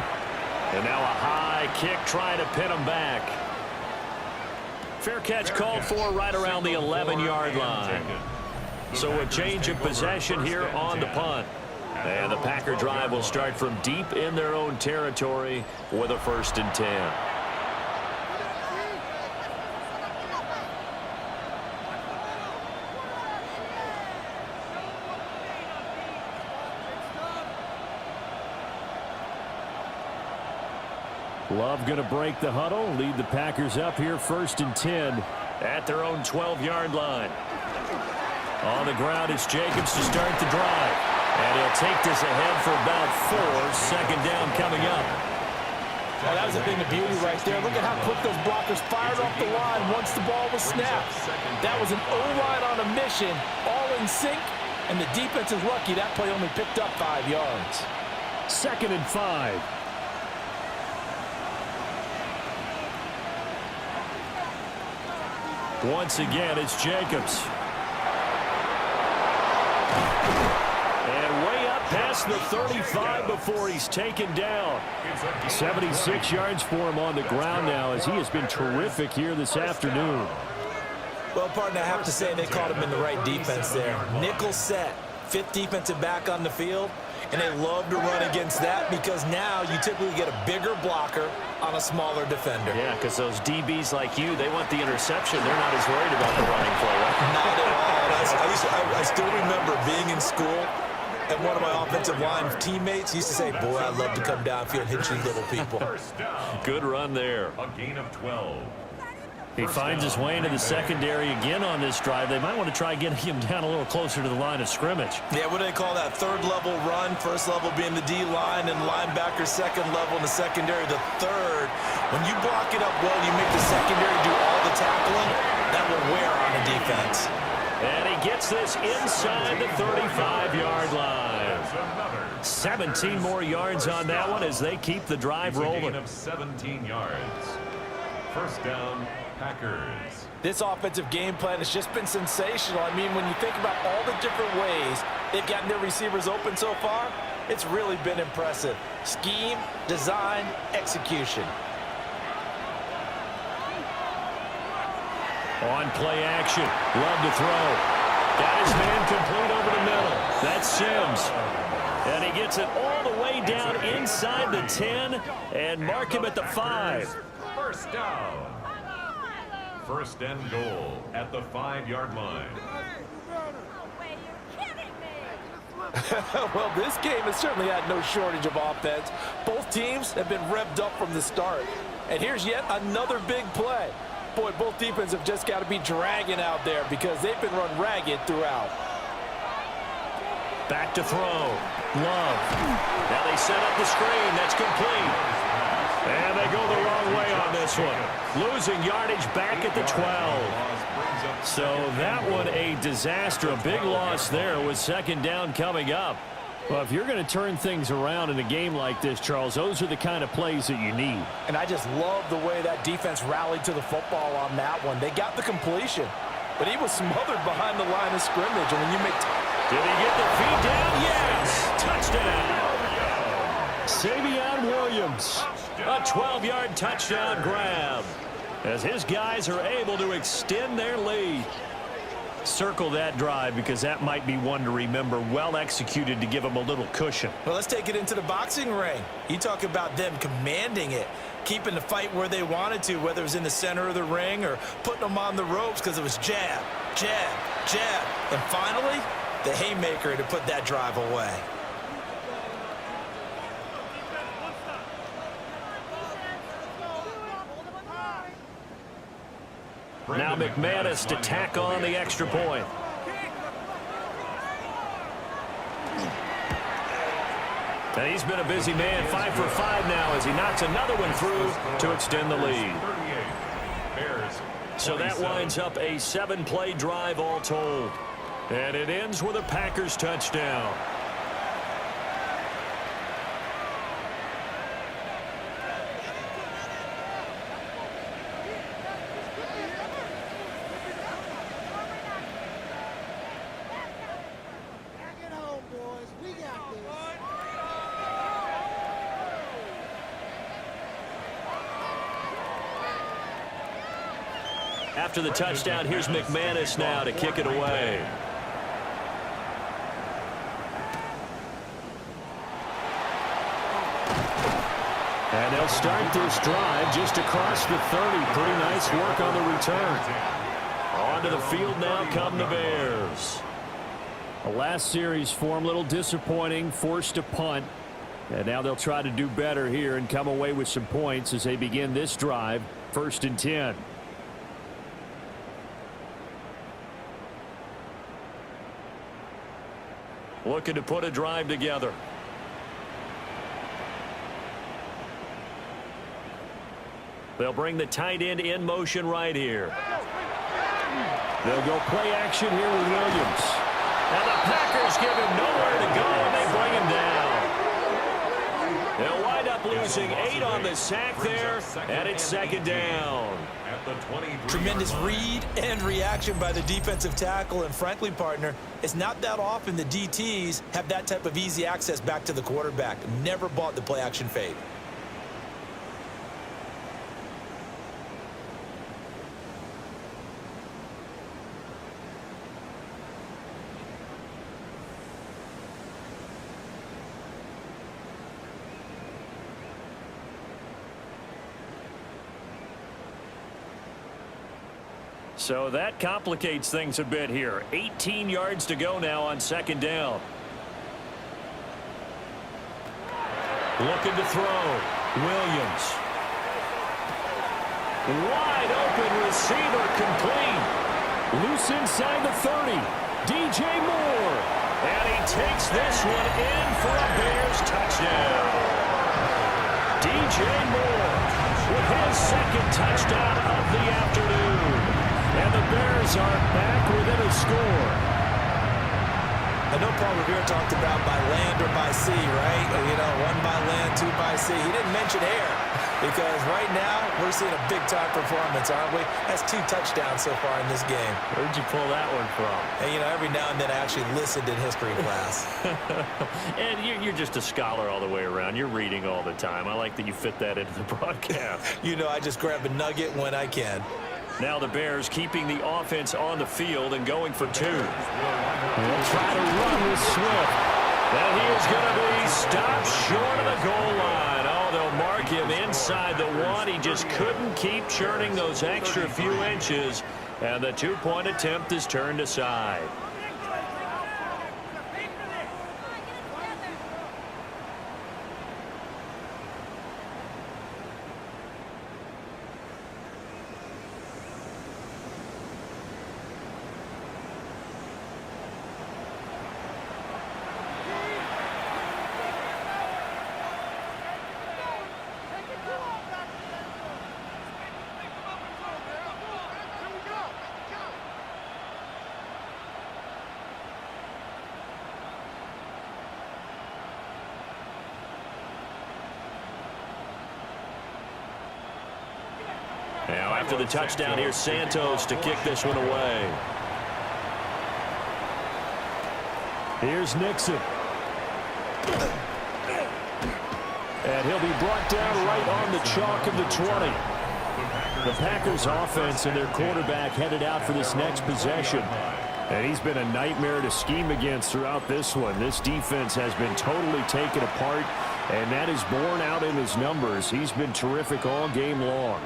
And now a high kick trying to pin him back. Fair catch called for right around the 11-yard line. So a change of possession here on the punt. And the Packer drive will start from deep in their own territory with a 1st and 10. Love going to break the huddle, lead the Packers up here 1st and 10 at their own 12-yard line. On the ground, it's Jacobs to start the drive. And he'll take this ahead for about 4. 2nd down coming up. Well, that was a thing of beauty right there. Look at how quick those blockers fired off the line once the ball was snapped. That was an O-line on a mission, all in sync, and the defense is lucky that play only picked up 5 yards. 2nd and 5. Once again, it's Jacobs. And way up past past the 35 before he's taken down. 76 yards for him on the ground now as he has been terrific here this afternoon. Well, partner, I have to say they caught him in the right defense there. Nickel set, fifth defensive back on the field, and they love to run against that because now you typically get a bigger blocker on a smaller defender. Yeah, because those DBs like you, they want the interception. They're not as worried about the running play, right? Not at all. I still remember being in school, and one of my offensive line teammates used to say, boy, I'd love to come downfield and hit you little people. Good run there. A gain of 12. He finds his way into the secondary again on this drive. They might want to try getting him down a little closer to the line of scrimmage. Yeah, what do they call that? Third level run, first level being the D-line, and linebacker second level in the secondary, the third. When you block it up well, you make the secondary do all the tackling, that will wear on the defense. And he gets this inside the 35-yard line. 17 more yards on that one as they keep the drive rolling. A gain of 17 yards. First down, Packers. This offensive game plan has just been sensational. I mean, when you think about all the different ways they've gotten their receivers open so far, it's really been impressive. Scheme, design, execution. On play action, love to throw. Got his man complete over the middle. That's Sims. And he gets it all the way down inside the 10 and mark him at the 5. First down. First and goal at the 5-yard line. Well, this game has certainly had no shortage of offense. Both teams have been revved up from the start. And here's yet another big play. Boy, both defenses have just got to be dragging out there because they've been run ragged throughout. Back to throw. Love. Now they set up the screen. That's complete. And they go the wrong way on this one. Losing yardage back at the 12. So that one a disaster. A big loss there with second down coming up. Well, if you're going to turn things around in a game like this, Charles, those are the kind of plays that you need. And I just love the way that defense rallied to the football on that one. They got the completion, but he was smothered behind the line of scrimmage. And when you make... Did he get the feed down? Yes! Touchdown! Savion Williams. A 12-yard touchdown grab as his guys are able to extend their lead. Circle that drive because that might be one to remember. Well executed to give them a little cushion. Well, let's take it into the boxing ring. You talk about them commanding it, keeping the fight where they wanted to, whether it was in the center of the ring or putting them on the ropes because it was jab, jab, jab. And finally, the haymaker to put that drive away. Now McManus to tack on the extra point. And he's been a busy man, 5 for 5 now as he knocks another one through to extend the lead. So that winds up a 7-play drive all told. And it ends with a Packers touchdown. After the touchdown, here's McManus now to kick it away. And they'll start this drive just across the 30. Pretty nice work on the return. Onto the field now come the Bears. The last series for them, a little disappointing, forced to punt. And now they'll try to do better here and come away with some points as they begin this drive, 1st and 10. Looking to put a drive together. They'll bring the tight end in motion right here. They'll go play action here with Williams. And the Packers give him nowhere to go, and they bring him down. They'll wind up losing 8 on the sack there, and it's second down. Tremendous read and reaction by the defensive tackle, and frankly, partner, it's not that often the DTs have that type of easy access back to the quarterback. Never bought the play action fade. So that complicates things a bit here. 18 yards to go now on second down. Looking to throw. Williams. Wide open receiver, complete. Loose inside the 30. DJ Moore. And he takes this one in for a Bears touchdown. DJ Moore with his second touchdown of the afternoon. And the Bears are back within a score. I know Paul Revere talked about by land or by sea, right? You know, 1 by land, 2 by sea. He didn't mention air because right now we're seeing a big-time performance, aren't we? That's 2 touchdowns so far in this game. Where'd you pull that one from? And, you know, every now and then I actually listened in history class. And you're just a scholar all the way around. You're reading all the time. I like that you fit that into the broadcast. You know, I just grab a nugget when I can. Now the Bears keeping the offense on the field and going for 2. They'll try to run with Swift. And he is going to be stopped short of the goal line. Oh, they'll mark him inside the 1. He just couldn't keep churning those extra few inches. And the 2-point attempt is turned aside. Now after the touchdown, here's Santos to kick this one away. Here's Nixon. And he'll be brought down right on the chalk of the 20. The Packers offense and their quarterback headed out for this next possession. And he's been a nightmare to scheme against throughout this one. This defense has been totally taken apart, and that is borne out in his numbers. He's been terrific all game long.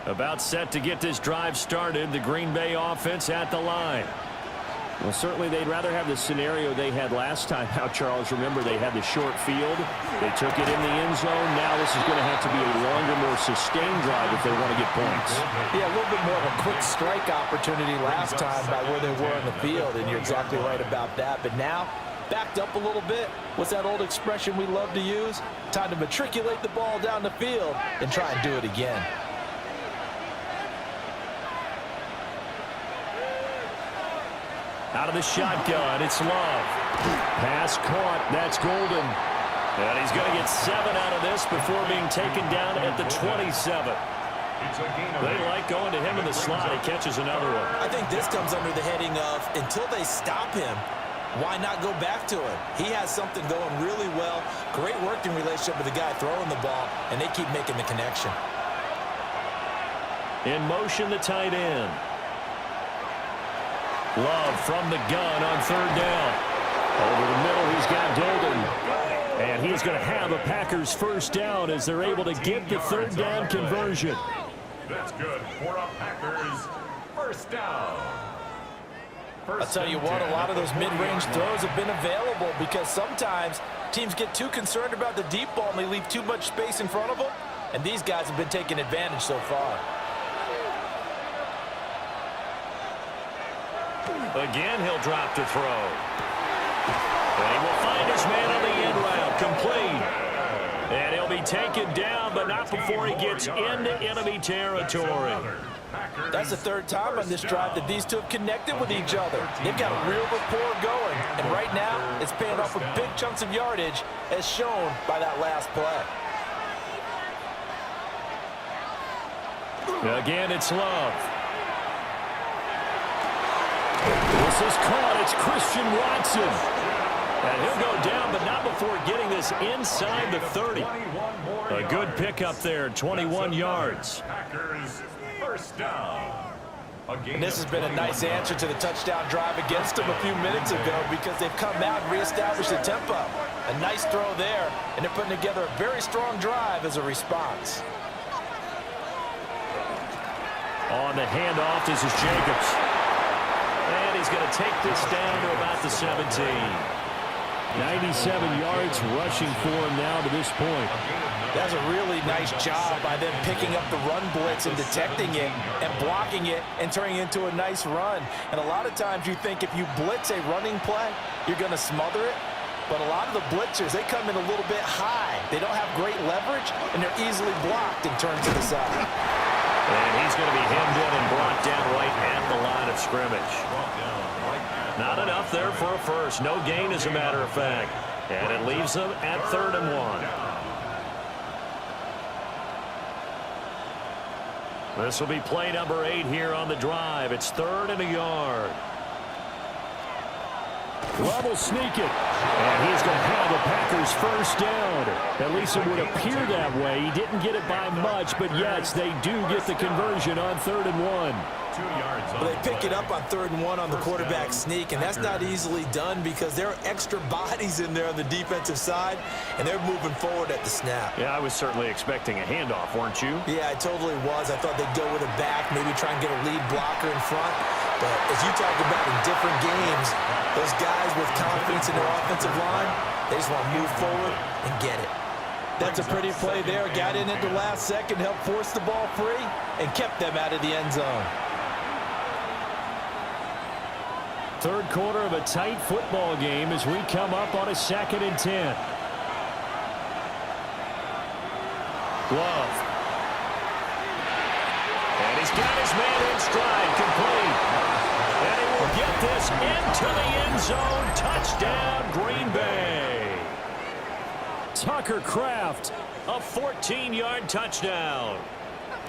About set to get this drive started. The Green Bay offense at the line. Well, certainly they'd rather have the scenario they had last time out, Charles. Remember, they had the short field. They took it in the end zone. Now this is going to have to be a longer, more sustained drive if they want to get points. Yeah, a little bit more of a quick strike opportunity last time by where they were on the field, and you're exactly right about that. But now, backed up a little bit. What's that old expression we love to use? Time to matriculate the ball down the field and try and do it again. Out of the shotgun, it's Love. Pass caught, that's Golden. And he's going to get 7 out of this before being taken down at the 27. They like going to him in the slot. He catches another one. I think this comes under the heading of, until they stop him, why not go back to him? He has something going really well. Great working relationship with the guy throwing the ball, and they keep making the connection. In motion, the tight end. Love from the gun on 3rd down. Over the middle, he's got Golden. And he's going to have a Packers first down as they're able to get the 3rd down conversion. That's good for a Packers first down. I'll tell you what, a lot of those mid-range throws have been available because sometimes teams get too concerned about the deep ball and they leave too much space in front of them. And these guys have been taking advantage so far. Again, he'll drop to throw. And he will find his man on the end route, complete. And he'll be taken down, but not up before he gets into enemy territory. That's the third time on this drive that these two have connected with each other. They've got a real rapport going, and right now it's paying off with big chunks of yardage as shown by that last play. Again, it's Love. This is caught. It's Christian Watson. And he'll go down, but not before getting this inside the 30. A good pickup there, 21 yards. Packers first down. And this has been a nice answer to the touchdown drive against them a few minutes ago because they've come out and reestablished the tempo. A nice throw there, and they're putting together a very strong drive as a response. On the handoff, this is Jacobs. And he's going to take this down to about the 17. 97 yards rushing for him now to this point. That's a really nice job by them picking up the run blitz and detecting it and blocking it and turning it into a nice run. And a lot of times you think if you blitz a running play, you're going to smother it. But a lot of the blitzers, they come in a little bit high. They don't have great leverage, and they're easily blocked and turned to the side. And he's going to be hemmed in and brought down right at the line of scrimmage. Not enough there for a first. No gain, as a matter of fact. And it leaves them at 3rd and 1. This will be play number 8 here on the drive. It's 3rd and a yard. Love will sneak it. And he's going to have the Packers first down. At least it would appear that way. He didn't get it by much, but yes, they do get the conversion on 3rd and 1. 2 yards. Well, they pick it up on 3rd and 1 on the quarterback sneak, and that's not easily done because there are extra bodies in there on the defensive side, and they're moving forward at the snap. Yeah, I was certainly expecting a handoff, weren't you? Yeah, I totally was. I thought they'd go with a back, maybe try and get a lead blocker in front. But as you talked about in different games, those guys with confidence in their offensive line, they just want to move forward and get it. That's a pretty play there. Got in at the last second, helped force the ball free, and kept them out of the end zone. Third quarter of a tight football game as we come up on a 2nd and 10. Love. And he's got his man in stride, complete. And he will get this into the end zone. Touchdown, Green Bay. Tucker Kraft, a 14-yard touchdown.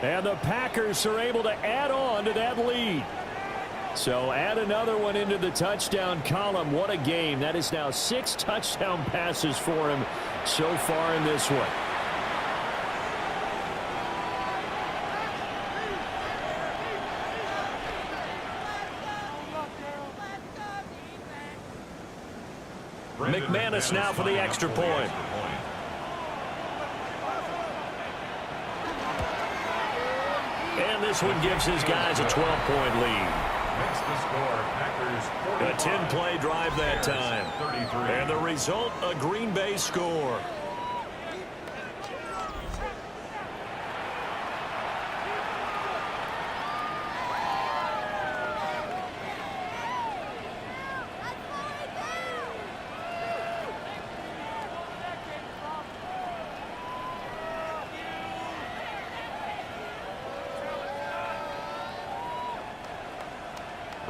And the Packers are able to add on to that lead. So add another one into the touchdown column. What a game. That is now 6 touchdown passes for him so far in this one. McManus now for the extra point. And this one gives his guys a 12-point lead. Makes the score, Packers 41. A 10-play drive that time. 33. And the result, a Green Bay score.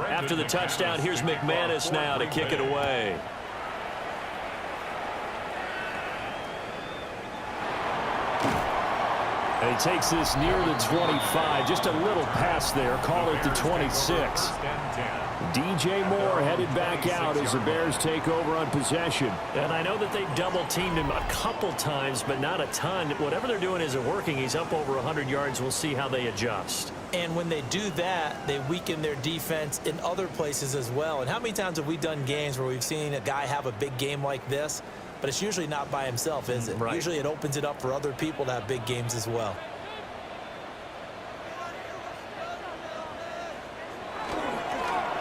After the touchdown, here's McManus now to kick it away. And he takes this near the 25. Just a little pass there. Call it the 26. DJ Moore headed back out as the Bears take over on possession. And I know that they've double-teamed him a couple times, but not a ton. Whatever they're doing isn't working. He's up over 100 yards. We'll see how they adjust. And when they do that, they weaken their defense in other places as well. And how many times have we done games where we've seen a guy have a big game like this, but it's usually not by himself, is it? Right. Usually it opens it up for other people to have big games as well.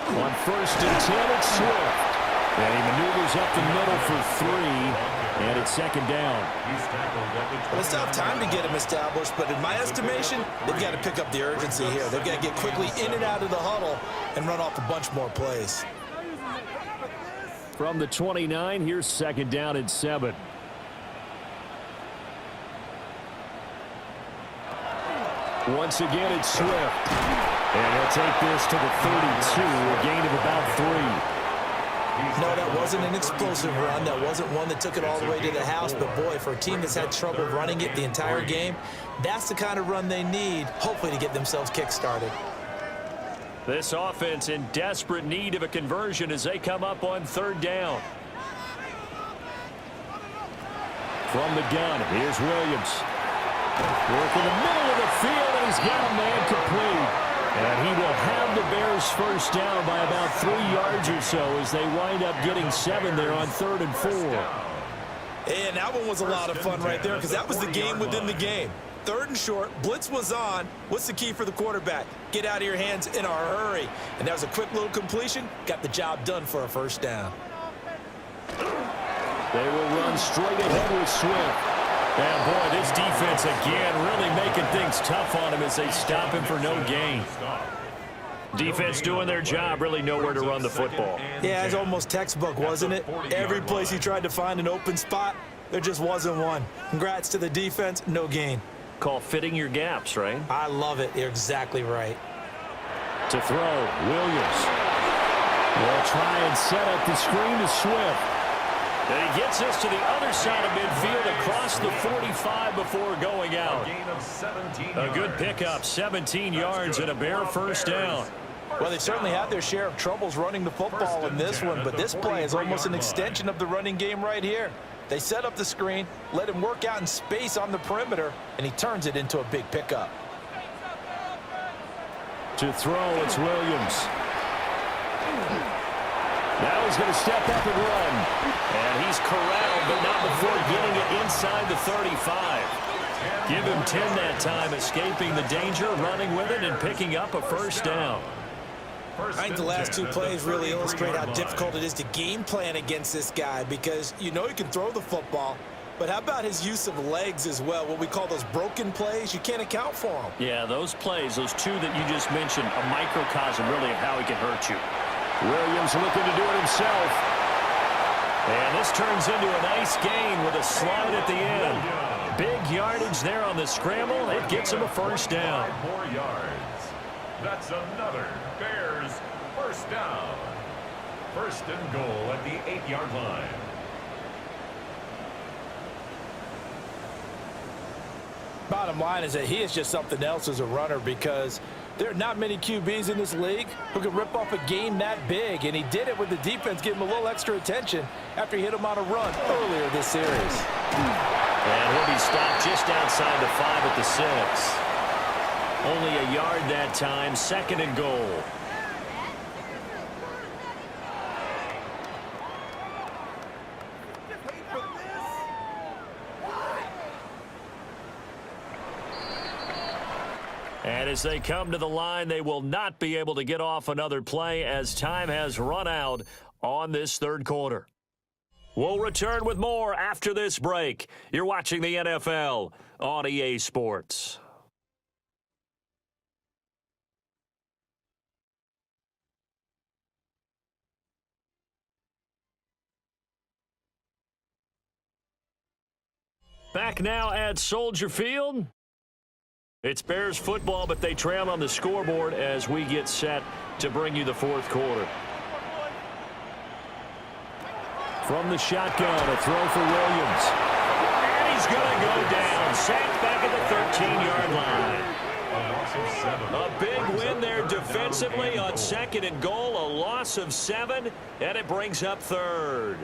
On 1st and 10, it's Swift. And he maneuvers up the middle for 3, and it's 2nd down. Well, it's not time to get him established, but in my estimation, they've got to pick up the urgency here. They've got to get quickly in and out of the huddle and run off a bunch more plays. From the 29, here's 2nd down and 7. Once again, it's Swift. And he'll take this to the 32, a gain of about 3. No, that wasn't an explosive run. That wasn't one that took it all the way to the house. But, boy, for a team that's had trouble running it the entire game, that's the kind of run they need, hopefully, to get themselves kick-started. This offense in desperate need of a conversion as they come up on 3rd down. From the gun, here's Williams. Work in the middle of the field, and he's got a man complete. And he will have the Bears first down by about 3 yards or so as they wind up getting 7 there on 3rd and 4. And that one was a lot of fun right there because that was the game within the game. 3rd and short, blitz was on. What's the key for the quarterback? Get out of your hands in a hurry. And that was a quick little completion. Got the job done for a first down. They will run straight ahead with Swift. And, boy, this defense again really making things tough on him as they stop him for no gain. Defense doing their job, really nowhere to run the football. Yeah, it's almost textbook, wasn't it? Every place he tried to find an open spot, there just wasn't one. Congrats to the defense, no gain. Call fitting your gaps, right? I love it. You're exactly right. To throw, Williams. They'll try and set up the screen to Swift. And he gets us to the other side of midfield across the 45 before going out. A good pickup, 17 yards and a Bear first down. Well, they certainly had their share of troubles running the football in this one, but this play is almost an extension of the running game right here. They set up the screen, let him work out in space on the perimeter, and he turns it into a big pickup. To throw, it's Williams. Now he's going to step up and run. And he's corralled, but not before getting it inside the 35. Give him 10 that time, escaping the danger, running with it, and picking up a first down. I think the last 2 plays really illustrate how difficult it is to game plan against this guy because you know he can throw the football, but how about his use of legs as well, what we call those broken plays? You can't account for them. Yeah, those plays, those 2 that you just mentioned, a microcosm really of how he can hurt you. Williams looking to do it himself. And this turns into a nice gain with a slide at the end. Big yardage there on the scramble. It gets him a first down. 5 more yards. That's another Bears first down. 1st and goal at the 8-yard line. Bottom line is that he is just something else as a runner because there are not many QBs in this league who can rip off a game that big, and he did it with the defense giving him a little extra attention after he hit him on a run earlier this series. And he'll be stopped just outside the 5 at the 6. Only a yard that time, 2nd and goal. And as they come to the line, they will not be able to get off another play as time has run out on this 3rd quarter. We'll return with more after this break. You're watching the NFL on EA Sports. Back now at Soldier Field. It's Bears football, but they trail on the scoreboard as we get set to bring you the 4th quarter. From the shotgun, a throw for Williams. And he's going to go down. Sacked back at the 13-yard line. A big win there defensively on 2nd and goal. A loss of 7, and it brings up 3rd.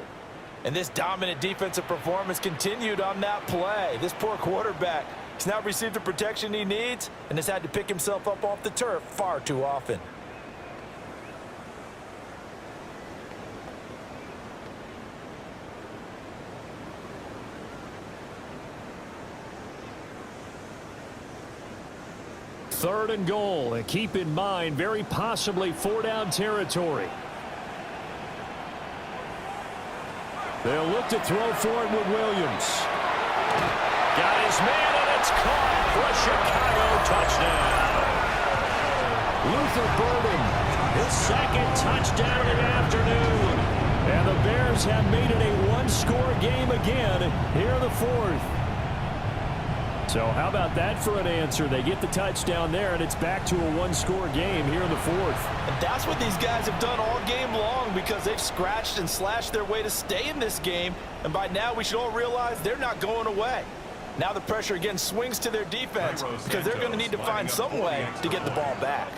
And this dominant defensive performance continued on that play. This poor quarterback has now received the protection he needs and has had to pick himself up off the turf far too often. Third and goal, and keep in mind, very possibly 4-down territory. They'll look to throw for it with Williams. Got his man, and it's caught for a Chicago touchdown. Luther Burden, his 2nd touchdown of the afternoon. And the Bears have made it a 1-score game again here in the 4th. So how about that for an answer? They get the touchdown there, and it's back to a one-score game here in the fourth. And that's what these guys have done all game long because they've scratched and slashed their way to stay in this game. And by now, we should all realize they're not going away. Now the pressure again swings to their defense because they're going to need to find some way to get the ball back.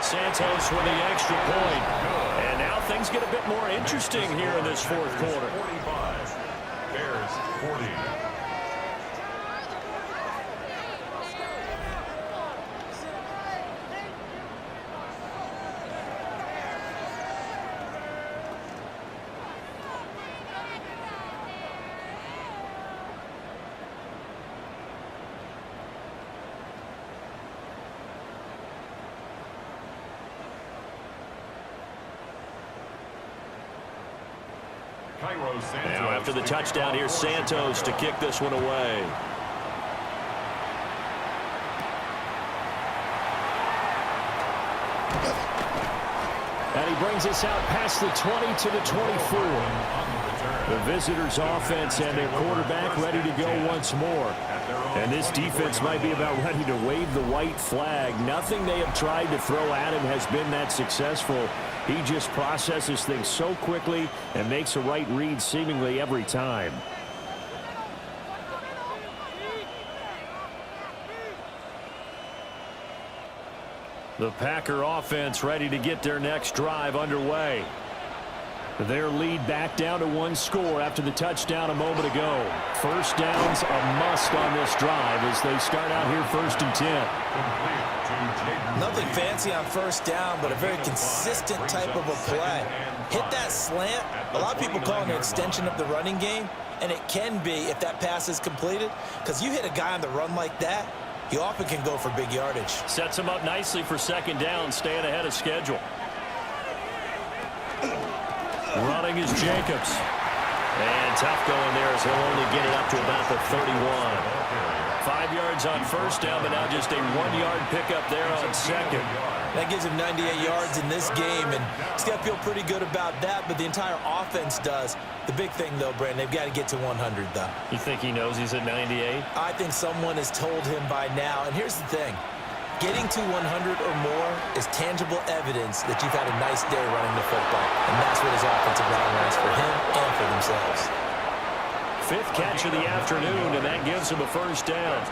Santos with the extra point. And now things get a bit more interesting here in this fourth quarter. 45. Bears 40. Now after the touchdown, here's Santos to kick this one away. And he brings us out past the 20 to the 24. The visitors' offense and their quarterback ready to go once more. And this defense might be about ready to wave the white flag. Nothing they have tried to throw at him has been that successful. He just processes things so quickly and makes a right read seemingly every time. The Packer offense ready to get their next drive underway. Their lead back down to one score after the touchdown a moment ago. First down's a must on this drive as they start out here 1st and 10. Nothing fancy on first down, but a very consistent type of a play. Hit that slant. A lot of people call it an extension of the running game, and it can be if that pass is completed, because you hit a guy on the run like that, he often can go for big yardage. Sets him up nicely for second down, staying ahead of schedule. Running is Jacobs. And tough going there as he'll only get it up to about the 31. 5 yards on first down, but now just a 1-yard pickup there on second. That gives him 98 yards in this game, and he's got to feel pretty good about that, but the entire offense does. The big thing, though, Brandon, they've got to get to 100, though. You think he knows he's at 98? I think someone has told him by now, and here's the thing. Getting to 100 or more is tangible evidence that you've had a nice day running the football, and that's what his offensive line wants for him and for themselves. 5th catch of the afternoon, and that gives him a first down.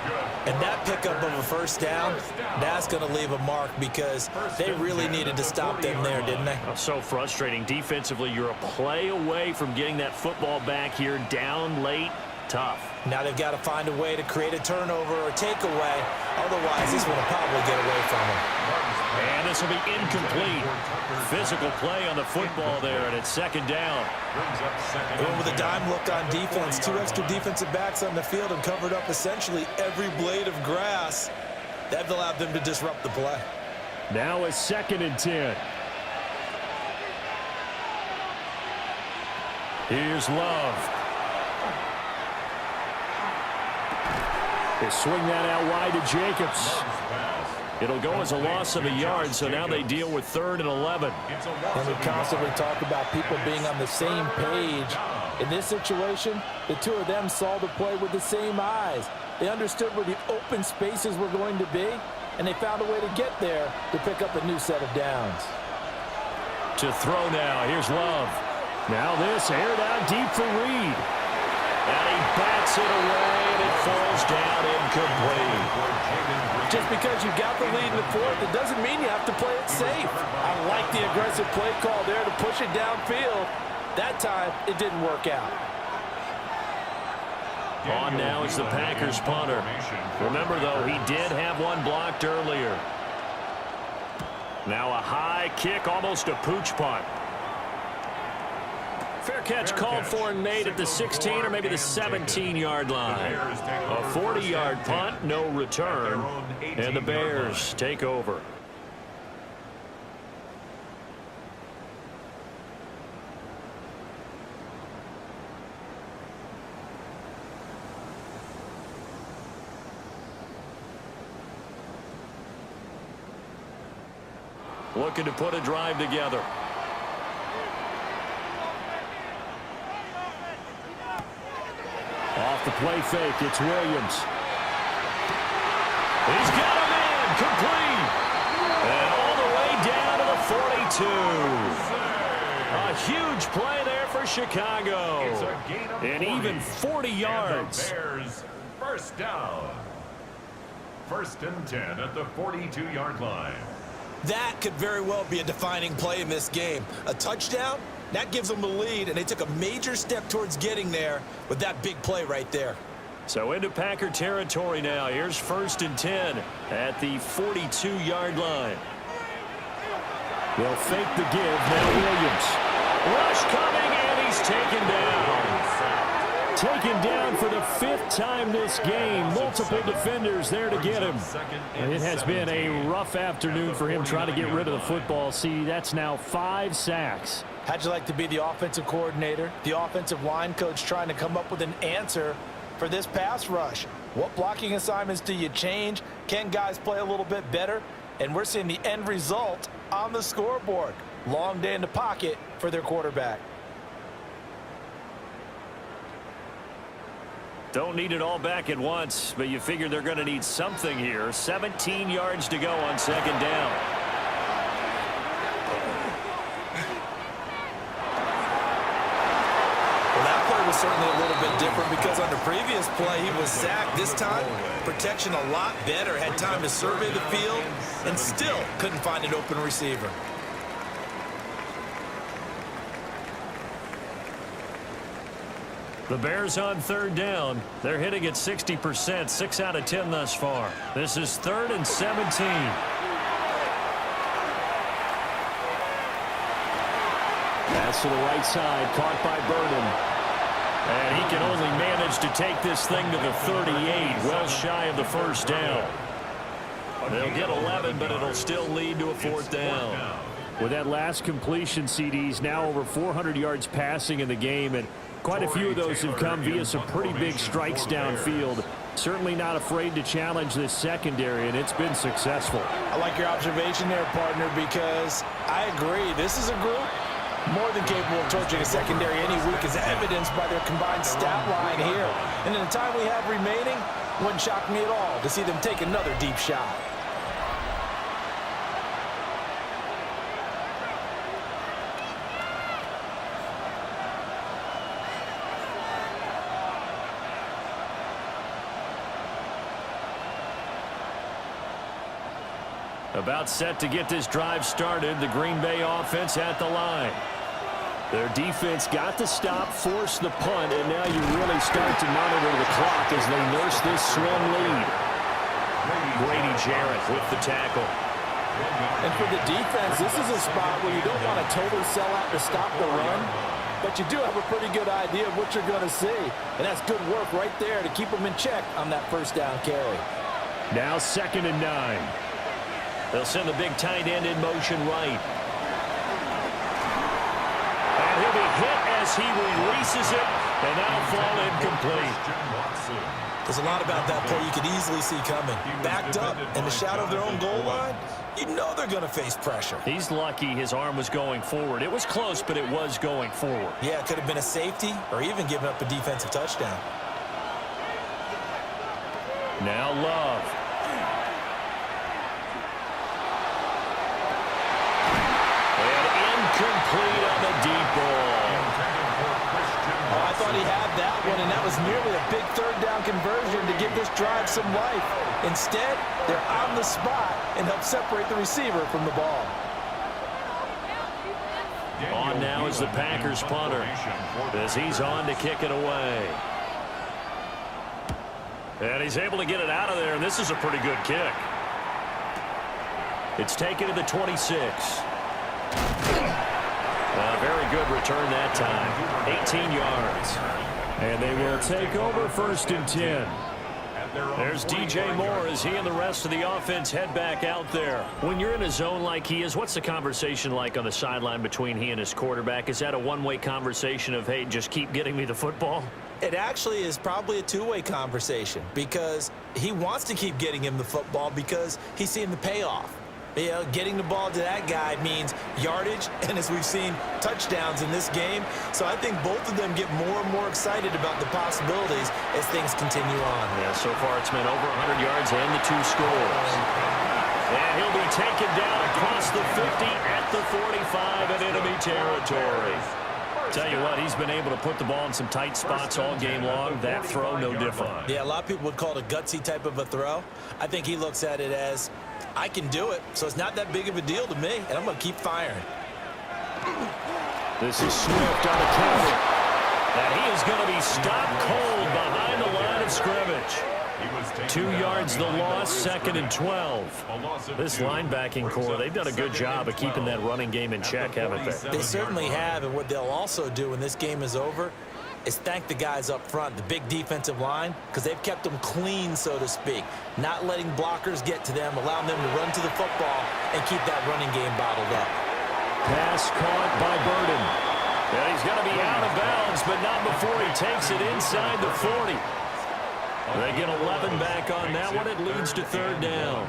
And that pickup of a first down, that's going to leave a mark because they really needed to stop them there, didn't they? Oh, so frustrating. Defensively, you're a play away from getting that football back here down late. Tough. Now they've got to find a way to create a turnover or takeaway. Otherwise, this one will probably get away from them. And this will be incomplete. Physical play on the football there, and it's second down. And with a dime look on defense, 2 extra defensive backs on the field and covered up essentially every blade of grass. That allowed them to disrupt the play. Now it's 2nd and 10. Here's Love. They swing that out wide to Jacobs. It'll go as a loss of a yard, so now they deal with 3rd and 11. And we constantly talk about people being on the same page. In this situation, the two of them saw the play with the same eyes. They understood where the open spaces were going to be, and they found a way to get there to pick up a new set of downs. To throw now, here's Love. Now this, aired out deep for Reed. And he bats it away, and it falls down incomplete. Just because you got the lead in the fourth, it doesn't mean you have to play it safe. I like the aggressive play call there to push it downfield. That time, it didn't work out. On now is the Packers punter. Remember, though, he did have one blocked earlier. Now a high kick, almost a pooch punt. Fair catch called for and made at the 16 or maybe the 17-yard line. A 40-yard punt, no return, and the Bears take over. Looking to put a drive together. Off the play fake, it's Williams. He's got him in, complete. And all the way down to the 42. A huge play there for Chicago. And even 40 yards. Bears first down. 1st and 10 at the 42-yard line. That could very well be a defining play in this game. A touchdown, that gives them the lead, and they took a major step towards getting there with that big play right there. So into Packer territory now. Here's 1st and 10 at the 42-yard line. They'll fake the give. Now Williams. Rush coming, and he's taken down. Taken down for the 5th time this game. Multiple defenders there to get him. And it has been a rough afternoon for him trying to get rid of the football. See, that's now 5 sacks. How'd you like to be the offensive coordinator, the offensive line coach trying to come up with an answer for this pass rush? What blocking assignments do you change? Can guys play a little bit better? And we're seeing the end result on the scoreboard. Long day in the pocket for their quarterback. Don't need it all back at once, but you figure they're going to need something here. 17 yards to go on 2nd down. Well, that play was certainly a little bit different because on the previous play, he was sacked. This time, protection a lot better. Had time to survey the field and still couldn't find an open receiver. The Bears on 3rd down. They're hitting at 60%, 6 out of 10 thus far. This is 3rd and 17. Pass to the right side, caught by Burden. And he can only manage to take this thing to the 38, well shy of the 1st down. They'll get 11, but it'll still lead to a 4th down. With that last completion, CD's now over 400 yards passing in the game, and quite a few of those have come via some pretty big strikes downfield. Certainly not afraid to challenge this secondary, and it's been successful. I like your observation there, partner, because I agree. This is a group more than capable of torching a secondary any week, as evidenced by their combined stat line here. And in the time we have remaining, wouldn't shock me at all to see them take another deep shot. About set to get this drive started. The Green Bay offense at the line. Their defense got the stop, forced the punt, and now you really start to monitor the clock as they nurse this slim lead. Grady Jarrett with the tackle. And for the defense, this is a spot where you don't want to totally sell out to stop the run, but you do have a pretty good idea of what you're going to see. And that's good work right there to keep them in check on that 1st down carry. Now 2nd and 9. They'll send the big tight end in motion right. And he'll be hit as he releases it, and that'll fall incomplete. There's a lot about that play you could easily see coming. Backed up in the shadow of their own goal line, you know they're going to face pressure. He's lucky his arm was going forward. It was close, but it was going forward. Yeah, it could have been a safety or even given up a defensive touchdown. Now Love. Complete on the deep ball. Oh, I thought he had that one, and that was nearly a big 3rd down conversion to give this drive some life. Instead, they're on the spot and help separate the receiver from the ball. On now is the Packers punter as he's on to kick it away. And he's able to get it out of there, and this is a pretty good kick. It's taken to the 26. A very good return that time. 18 yards. And they will take over 1st and 10. There's DJ Moore as he and the rest of the offense head back out there. When you're in a zone like he is, what's the conversation like on the sideline between he and his quarterback? Is that a one-way conversation of, hey, just keep getting me the football? It actually is probably a two-way conversation because he wants to keep getting him the football because he's seeing the payoff. Yeah, getting the ball to that guy means yardage, and as we've seen, touchdowns in this game. So I think both of them get more and more excited about the possibilities as things continue on. Yeah, so far it's been over 100 yards and the 2 scores. And he'll be taken down across the 50 at the 45 in enemy territory. Tell you what, he's been able to put the ball in some tight spots all game long. That throw, no different. Yeah, a lot of people would call it a gutsy type of a throw. I think he looks at it as, I can do it, so it's not that big of a deal to me, and I'm going to keep firing. This is Swift on a counter. And he is going to be stopped cold behind the line of scrimmage. 2 yards the loss, 2nd and 12. This linebacking core, they've done a good job of keeping that running game in check, haven't they? They certainly have, and what they'll also do when this game is over is thank the guys up front, the big defensive line, because they've kept them clean, so to speak, not letting blockers get to them, allowing them to run to the football and keep that running game bottled up. Pass caught by Burden. And he's going to be out of bounds, but not before he takes it inside the 40. They get 11 back on that one. It leads to 3rd down.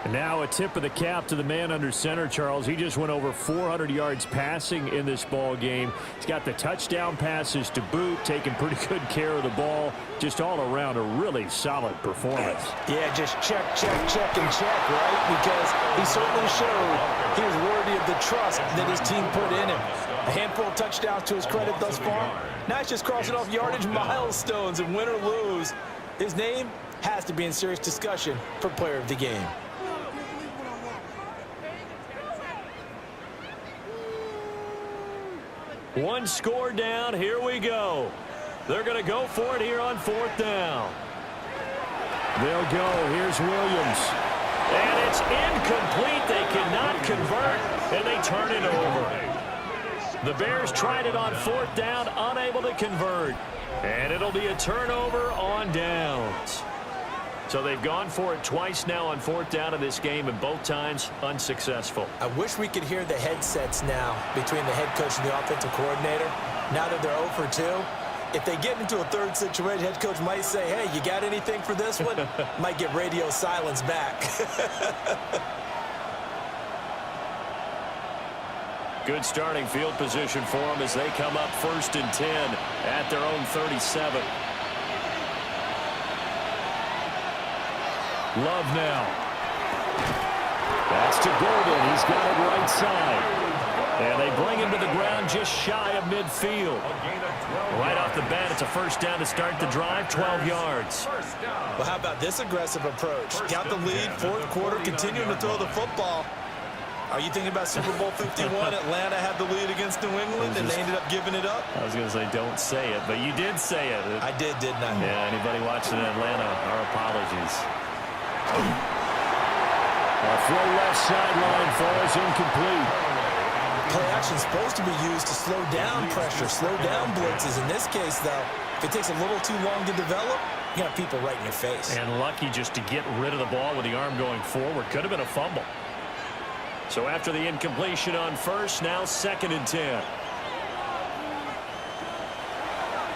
And now a tip of the cap to the man under center, Charles. He just went over 400 yards passing in this ball game. He's got the touchdown passes to boot, taking pretty good care of the ball. Just all around a really solid performance. Yeah, just check, and check, right? Because he certainly showed he was worthy of the trust that his team put in him. A handful of touchdowns to his credit thus far. Now he's just crossing off yardage milestones, and win or lose, his name has to be in serious discussion for player of the game. One score down. Here we go. They're going to go for it here on 4th down. They'll go. Here's Williams. And it's incomplete. They cannot convert, and they turn it over. The Bears tried it on 4th down, unable to convert. And it'll be a turnover on downs. So they've gone for it twice now on 4th down in this game, and both times unsuccessful. I wish we could hear the headsets now between the head coach and the offensive coordinator. Now that they're 0 for 2, if they get into a 3rd situation, head coach might say, hey, you got anything for this one? Might get radio silence back. Good starting field position for them as they come up 1st and 10 at their own 37. Love now. That's to Golden. He's got it right side. And they bring him to the ground just shy of midfield. Right off the bat, it's a 1st down to start the drive, 12 yards. Well, how about this aggressive approach? Got the lead, 4th quarter, continuing to throw the football. Are you thinking about Super Bowl 51? Atlanta had the lead against New England, and they ended up giving it up? I was going to say, don't say it, but you did say it. I did, didn't I? Yeah, anybody watching in Atlanta, our apologies. A throw left sideline falls incomplete. Play action is supposed to be used to slow down pressure, slow down blitzes. In this case, though, if it takes a little too long to develop, you got people right in your face. And lucky just to get rid of the ball with the arm going forward. Could have been a fumble. So after the incompletion on 1st, now 2nd and 10.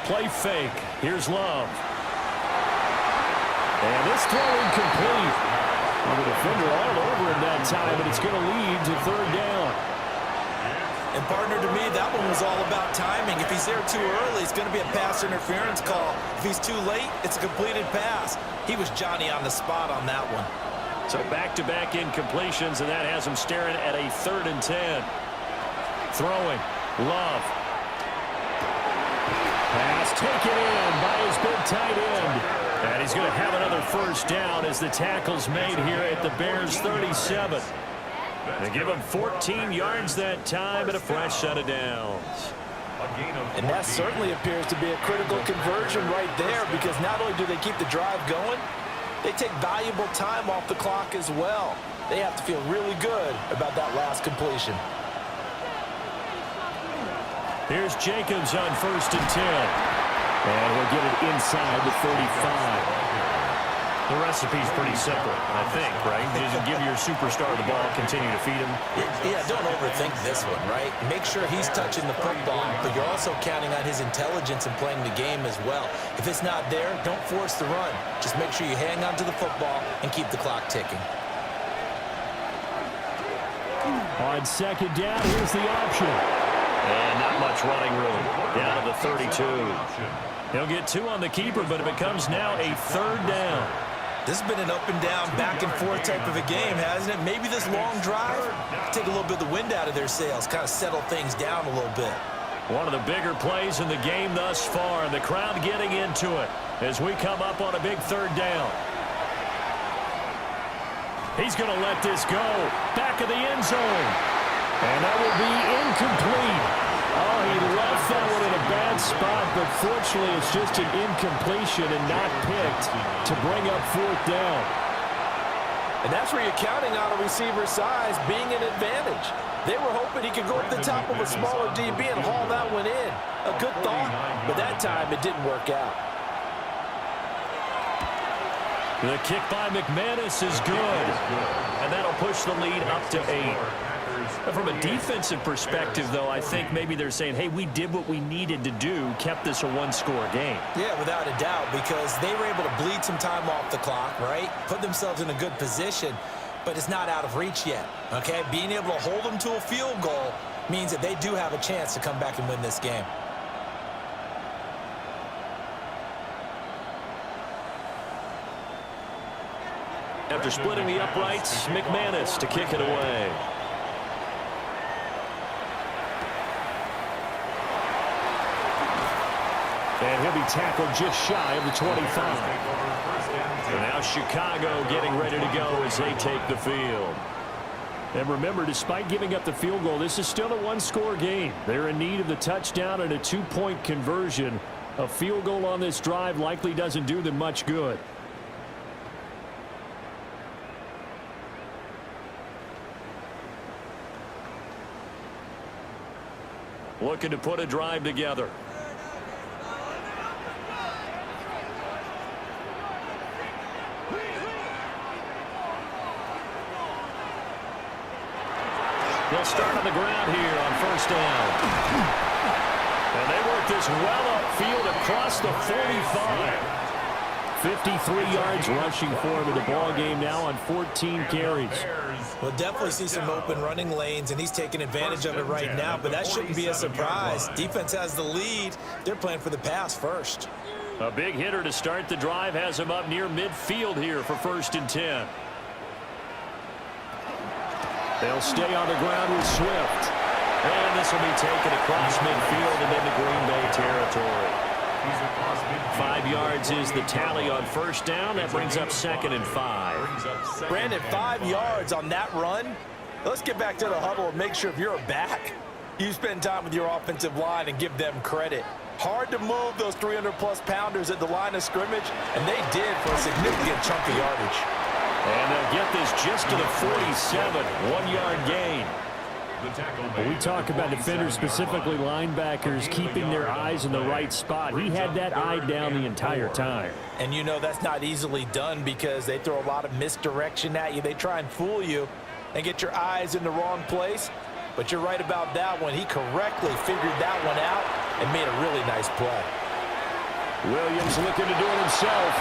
Play fake. Here's Love. And this throw incomplete. And the defender all over him that time, but it's going to lead to 3rd down. And partner, to me, that one was all about timing. If he's there too early, it's going to be a pass interference call. If he's too late, it's a completed pass. He was Johnny on the spot on that one. So back-to-back incompletions, and that has him staring at a 3rd and 10. Throwing. Love. Pass taken in by his big tight end. And he's going to have another 1st down as the tackle's made here at the Bears' 37. They give him 14 yards that time and a fresh set of downs. And that certainly appears to be a critical conversion right there, because not only do they keep the drive going, they take valuable time off the clock as well. They have to feel really good about that last completion. Here's Jacobs on 1st and 10. And he'll get it inside the 35. The recipe's pretty simple, I think, right? Just give your superstar the ball, continue to feed him. Yeah, don't overthink this one, right? Make sure he's touching the football, but you're also counting on his intelligence in playing the game as well. If it's not there, don't force the run. Just make sure you hang on to the football and keep the clock ticking. On second down, here's the option. And not much running room. Down to the 32. He'll get 2 on the keeper, but it becomes now a 3rd down. This has been an up and down, back and forth type of a game, hasn't it? Maybe this long drive, take a little bit of the wind out of their sails, kind of settle things down a little bit. One of the bigger plays in the game thus far, and the crowd getting into it as we come up on a big 3rd down. He's going to let this go. Back of the end zone. And that will be incomplete. Oh, he left that one in a bad spot, but fortunately it's just an incompletion and not picked to bring up 4th down. And that's where you're counting on a receiver's size being an advantage. They were hoping he could go up the top of a smaller DB and haul that one in. A good thought, but that time it didn't work out. The kick by McManus is good, and that'll push the lead up to 8. From a defensive perspective, though, I think maybe they're saying, hey, we did what we needed to do, kept this a 1-score game. Yeah, without a doubt, because they were able to bleed some time off the clock, right? Put themselves in a good position, but it's not out of reach yet, okay? Being able to hold them to a field goal means that they do have a chance to come back and win this game. After splitting the uprights, McManus to kick it away. And he'll be tackled just shy of the 25. And now Chicago getting ready to go as they take the field. And remember, despite giving up the field goal, this is still a 1-score game. They're in need of the touchdown and a 2-point conversion. A field goal on this drive likely doesn't do them much good. Looking to put a drive together. They'll start on the ground here on 1st down. And they work this well upfield across the 45. 53 yards rushing for him in the ball game now on 14 carries. We'll definitely see some open running lanes, and he's taking advantage of it right now, but that shouldn't be a surprise. Defense has the lead. They're playing for the pass first. A big hitter to start the drive has him up near midfield here for 1st and 10. They'll stay on the ground with Swift. And this will be taken across midfield and into Green Bay territory. 5 yards is the tally on 1st down. That brings up 2nd and 5. Brandon, 5 yards on that run. Let's get back to the huddle and make sure if you're a back, you spend time with your offensive line and give them credit. Hard to move those 300-plus pounders at the line of scrimmage, and they did for a significant chunk of yardage. And they'll get this just to the 47, 1-yard gain. When we talk about defenders, specifically linebackers, keeping their eyes in the right spot, he had that eye down the entire time. And you know that's not easily done because they throw a lot of misdirection at you. They try and fool you and get your eyes in the wrong place. But you're right about that one. He correctly figured that one out and made a really nice play. Williams looking to do it himself.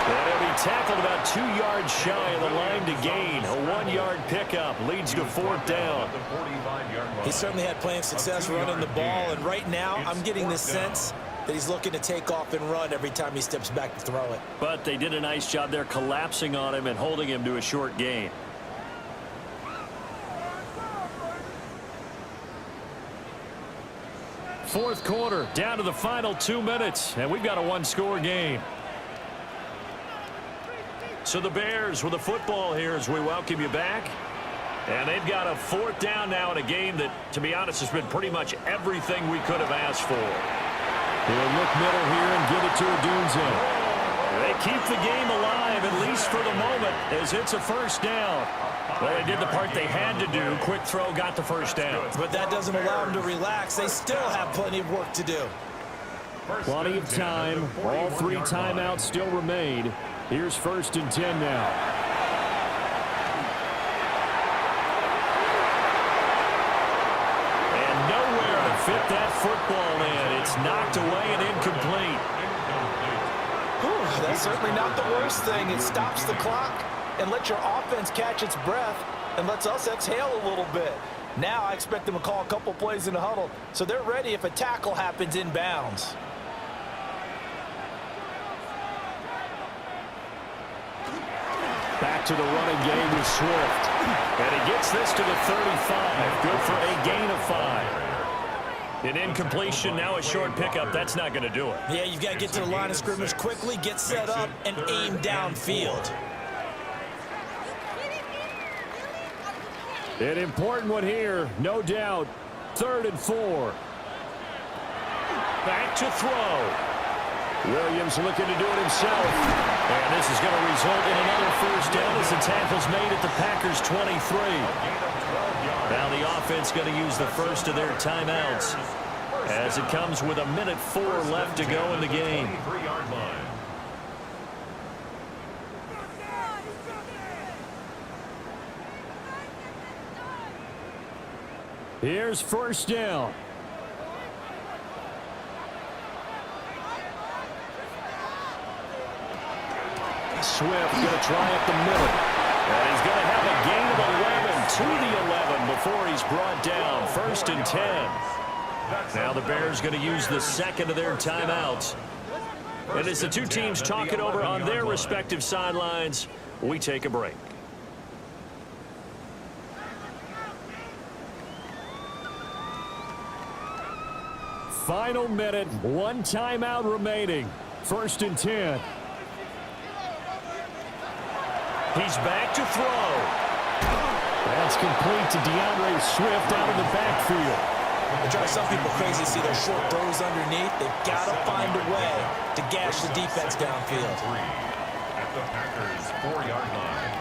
And he'll be tackled about 2 yards shy of the line to gain. A 1-yard pickup leads to 4th down. He certainly had plenty of success running the ball, and right now I'm getting the sense that he's looking to take off and run every time he steps back to throw it. But they did a nice job there collapsing on him and holding him to a short gain. Fourth quarter, down to the final 2 minutes, and we've got a 1-score game. So the Bears with the football here as we welcome you back. And they've got a 4th down now in a game that, to be honest, has been pretty much everything we could have asked for. They'll look middle here and give it to Odunze. They keep the game alive, at least for the moment, as it's a 1st down. Well, they did the part they had to do. Quick throw got the 1st down. But that doesn't allow them to relax. They still have plenty of work to do. Plenty of time. All 3 timeouts still remain. Here's 1st and 10 now. And nowhere to fit that football in. It's knocked away and incomplete. That's certainly not the worst thing. It stops the clock and lets your offense catch its breath. and lets us exhale a little bit. Now I expect them to call a couple plays in the huddle, so they're ready if a tackle happens inbounds. Back to the running game with Swift. And he gets this to the 35. Good for a gain of 5. An incompletion, now a short pickup. That's not going to do it. Yeah, you've got to get to the line of scrimmage quickly, get set up, and aim downfield. An important one here, no doubt. 3rd and 4. Back to throw. Williams looking to do it himself. And this is going to result in another first down as the tackle's made at the Packers' 23. Now the offense going to use the first of their timeouts as it comes with 1:04 left to go in the game. Here's first down. Swift going to try up the middle. And he's going to have a gain of 11 to the 11 before he's brought down. 1st and 10. Now the Bears going to use the second of their timeouts. And as the two teams talk it over on their respective sidelines, we take a break. Final minute, 1 timeout remaining. 1st and 10. He's back to throw. That's complete to DeAndre Swift out of the backfield. It drives some people crazy to see those short throws underneath. They've got to find a way to gash the defense downfield. At the Packers' 4-yard line.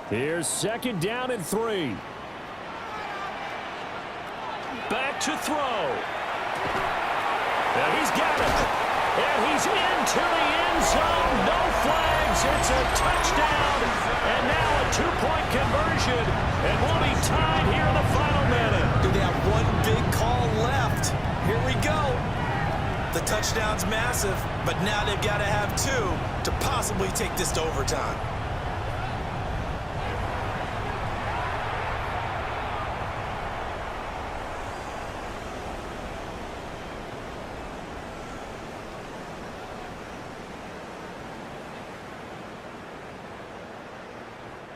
Here's 2nd down and 3. Back to throw. And he's got it. And he's into the end zone. No flags. It's a touchdown. And now a 2-point conversion. And we'll be tied here in the final minute. Do they have one big call left? Here we go. The touchdown's massive, but now they've got to have 2 to possibly take this to overtime.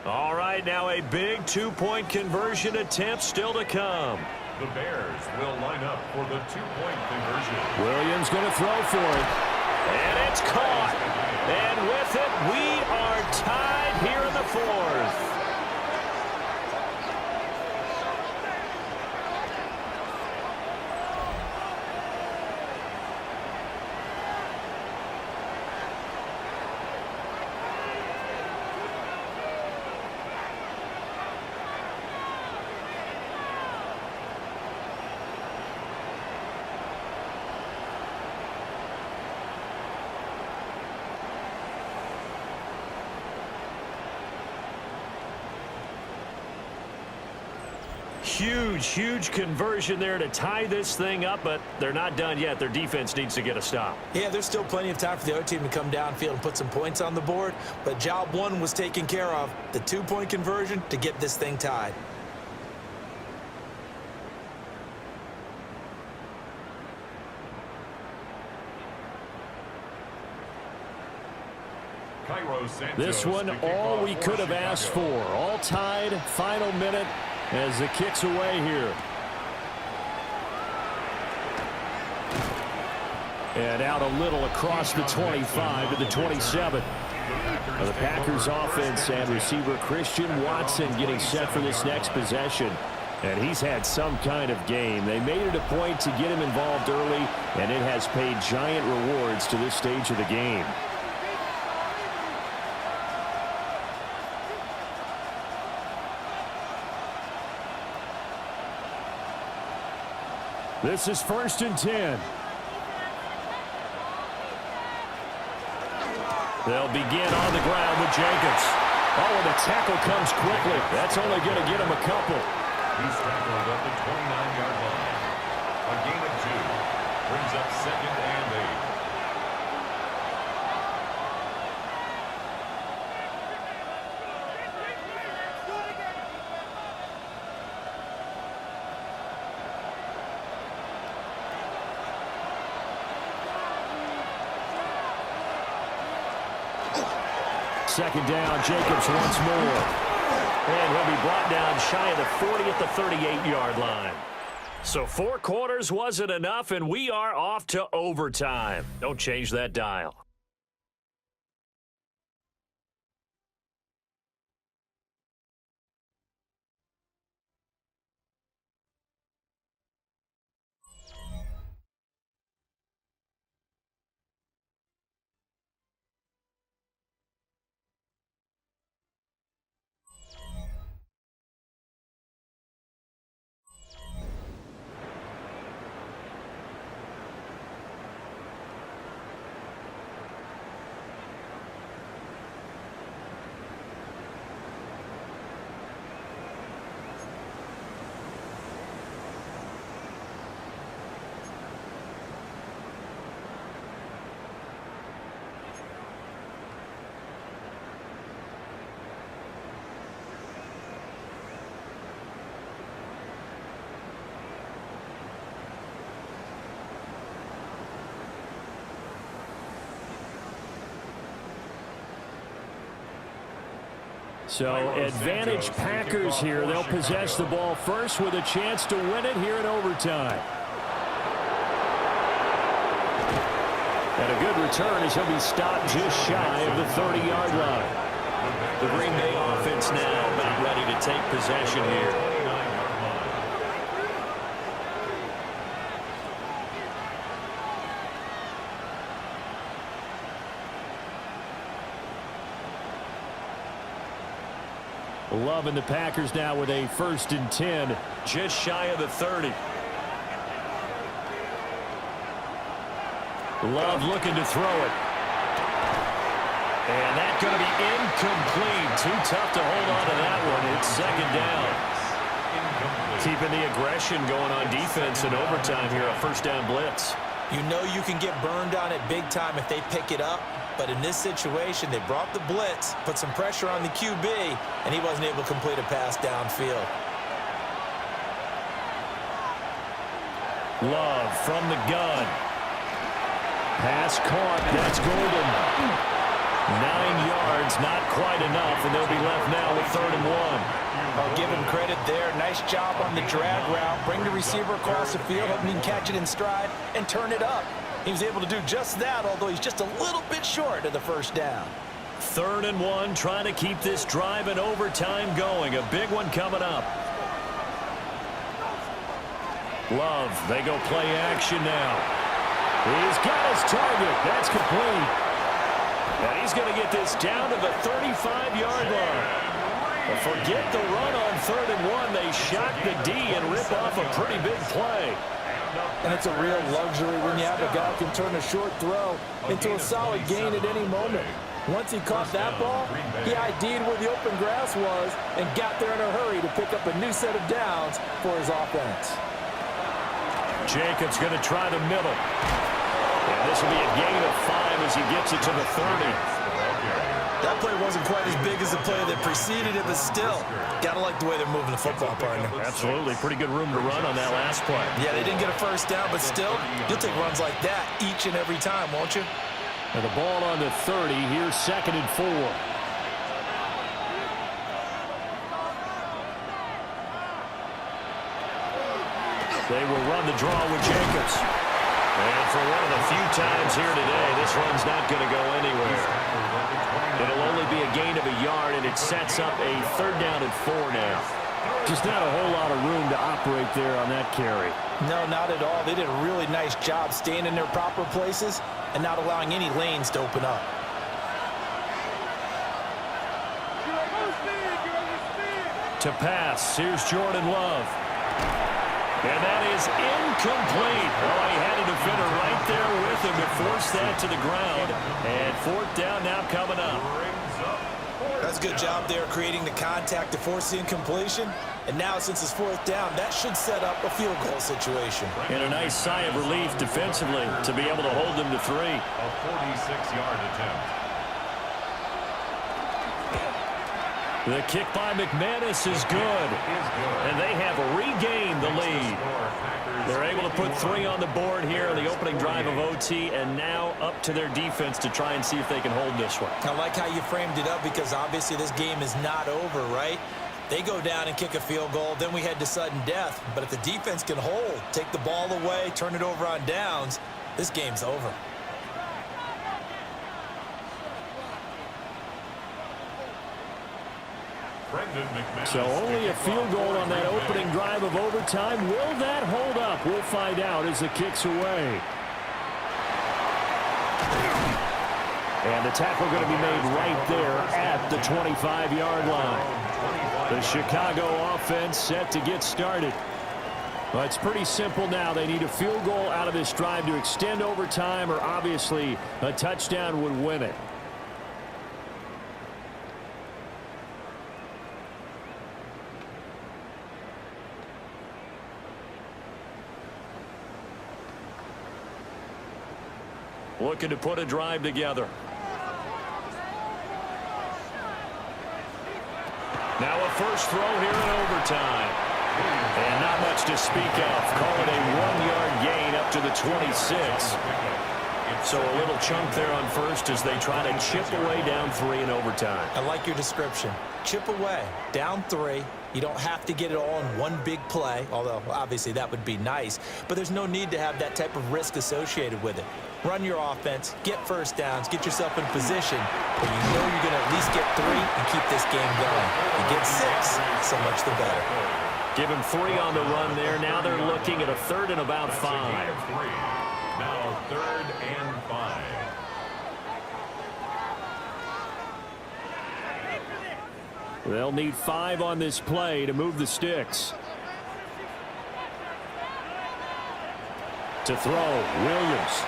All right, now a big 2-point conversion attempt still to come. The Bears will line up for the 2-point conversion. Williams going to throw for it. And it's caught. And with it, we are tied here in the 4th. Huge conversion there to tie this thing up, but they're not done yet. Their defense needs to get a stop. Yeah, there's still plenty of time for the other team to come downfield and put some points on the board, but job 1 was taken care of. The 2-point conversion to get this thing tied. This one, all we could have asked for. All tied, final minute as the kick's away here. And out a little across the 25 to the 27. Now the Packers offense and receiver Christian Watson getting set for this next possession. And he's had some kind of game. They made it a point to get him involved early, and it has paid giant rewards to this stage of the game. This is 1st and 10. They'll begin on the ground with Jenkins. Oh, and the tackle comes quickly. That's only going to get him a couple. He's tackled at the 29-yard line. A gain of 2 brings up 2nd and 8. Second down, Jacobs once more. And he'll be brought down shy of the 40 at the 38-yard line. So 4 quarters wasn't enough, and we are off to overtime. Don't change that dial. So advantage Packers here. They'll possess the ball first with a chance to win it here in overtime. And a good return as he'll be stopped just shy of the 30-yard line. The Green Bay offense now about ready to take possession here. Love and the Packers now with a 1st and 10, just shy of the 30. Love looking to throw it. And that's going to be incomplete. Too tough to hold on to that one. It's 2nd down. Keeping the aggression going on defense in overtime here, a 1st down blitz. You know you can get burned on it big time if they pick it up. But in this situation, they brought the blitz, put some pressure on the QB, and he wasn't able to complete a pass downfield. Love from the gun. Pass caught. That's golden. 9 yards, not quite enough, and they'll be left now with 3rd and 1. I'll give him credit there. Nice job on the drag route. Bring the receiver across the field, hoping he can catch it in stride and turn it up. He was able to do just that, although he's just a little bit short of the 1st down. 3rd and 1, trying to keep this drive in overtime going. A big one coming up. Love, they go play action now. He's got his target. That's complete. And he's going to get this down to the 35-yard line. But forget the run on 3rd and 1. They shock the D and rip off a pretty big play. And it's a real luxury when you have a guy who can turn a short throw into a solid gain at any moment. Once he caught that ball, he ID'd where the open grass was and got there in a hurry to pick up a new set of downs for his offense. Jacobs going to try the middle. And this will be a gain of 5 as he gets it to the 30. That play wasn't quite as big as the play that preceded it, but still, gotta like the way they're moving the football, partner. Absolutely. Pretty good room to run on that last play. Yeah, they didn't get a 1st down, but still, you'll take runs like that each and every time, won't you? And the ball on the 30. Here's 2nd and 4. They will run the draw with Jacobs. And for one of the few times here today, this run's not going to go anywhere. It'll only be a gain of a yard, and it sets up a 3rd down and 4 now. Just not a whole lot of room to operate there on that carry. No, not at all. They did a really nice job staying in their proper places and not allowing any lanes to open up. To pass, here's Jordan Love. And that is incomplete. Oh, he had a defender right there with him to force that to the ground. And 4th down now coming up. That's a good job there creating the contact to force the incompletion. And now since it's 4th down, that should set up a field goal situation. And a nice sigh of relief defensively to be able to hold them to 3. A 46-yard attempt. The kick by McManus is good. And they have regained the lead. They're able to put 3 on the board here on the opening drive of OT, and now up to their defense to try and see if they can hold this one. I like how you framed it up because obviously this game is not over, right? They go down and kick a field goal, then we head to sudden death. But if the defense can hold, take the ball away, turn it over on downs, this game's over. So only a field goal on that opening drive of overtime. Will that hold up? We'll find out as the kick's away. And the tackle going to be made right there at the 25-yard line. The Chicago offense set to get started. Well, it's pretty simple now. They need a field goal out of this drive to extend overtime, or obviously a touchdown would win it. Looking to put a drive together. Now a first throw here in overtime. And not much to speak of. Call it a 1-yard gain up to the 26. So a little chunk there on first as they try to chip away down 3 in overtime. I like your description. Chip away, down 3. You don't have to get it all in one big play, although obviously that would be nice. But there's no need to have that type of risk associated with it. Run your offense, get first downs, get yourself in position, but you know you're going to at least get 3 and keep this game going. You get 6, so much the better. Give him 3 on the run there. Now they're looking at a 3rd and about 5. Now 3rd and 5. They'll need 5 on this play to move the sticks. To throw, Williams.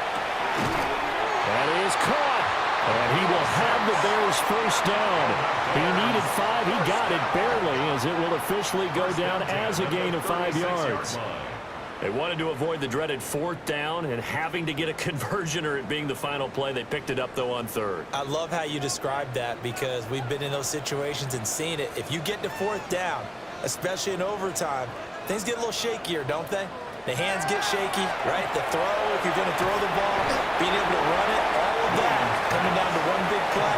That is caught. And he will have the Bears first down. He needed 5. He got it barely, as it will officially go down as a gain of 5 yards. They wanted to avoid the dreaded 4th down and having to get a conversion or it being the final play. They picked it up, though, on 3rd. I love how you described that because we've been in those situations and seen it. If you get to 4th down, especially in overtime, things get a little shakier, don't they? The hands get shaky, right? The throw, if you're going to throw the ball, being able to run it, all of that coming down to one big play.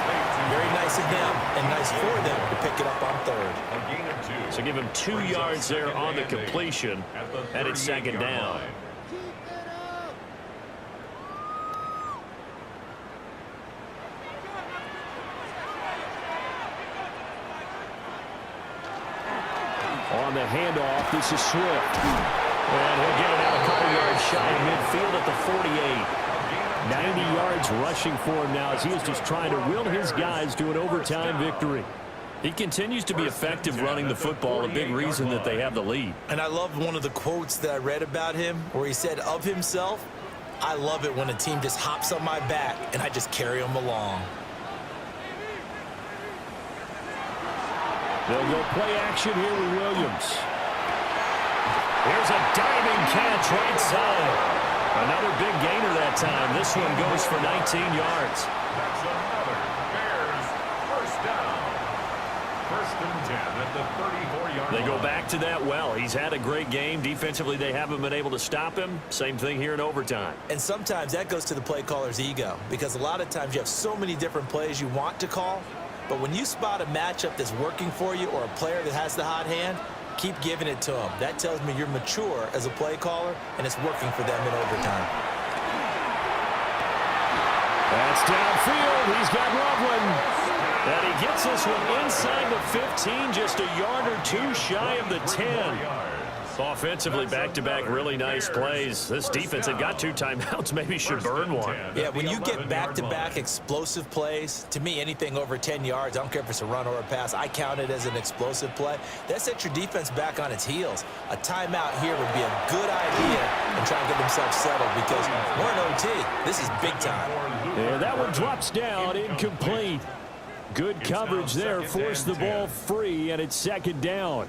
Very nice of them and nice for them to pick it up on 3rd. So give him 2 yards there on the completion, and it's 2nd down. On the handoff, this is Swift. And he'll get it out a couple yards shy of midfield at the 48. 90 yards rushing for him now as he is just trying to will his guys to an overtime victory. He continues to be effective running the football, a big reason that they have the lead. And I love one of the quotes that I read about him where he said of himself, I love it when a team just hops on my back and I just carry them along. They'll go play action here with Williams. Here's a diving catch right side. Another big gainer that time. This one goes for 19 yards. That's another Bears first down. 1st and 10 at the 34-yard line. They go back to that well. He's had a great game. Defensively, they haven't been able to stop him. Same thing here in overtime. And sometimes that goes to the play caller's ego because a lot of times you have so many different plays you want to call, but when you spot a matchup that's working for you or a player that has the hot hand, keep giving it to them. That tells me you're mature as a play caller, and it's working for them in overtime. That's downfield. He's got Loveland. And he gets this one inside the 15, just a yard or 2 shy of the 10. Offensively, back-to-back really nice plays. This defense had got 2 timeouts, maybe should burn one. Yeah, when you get back-to-back explosive plays, to me, anything over 10 yards, I don't care if it's a run or a pass, I count it as an explosive play. That sets your defense back on its heels. A timeout here would be a good idea and try and get themselves settled because we're in OT. This is big time. Yeah, that one drops down, incomplete. Good coverage there, forced the ball free, and it's 2nd down.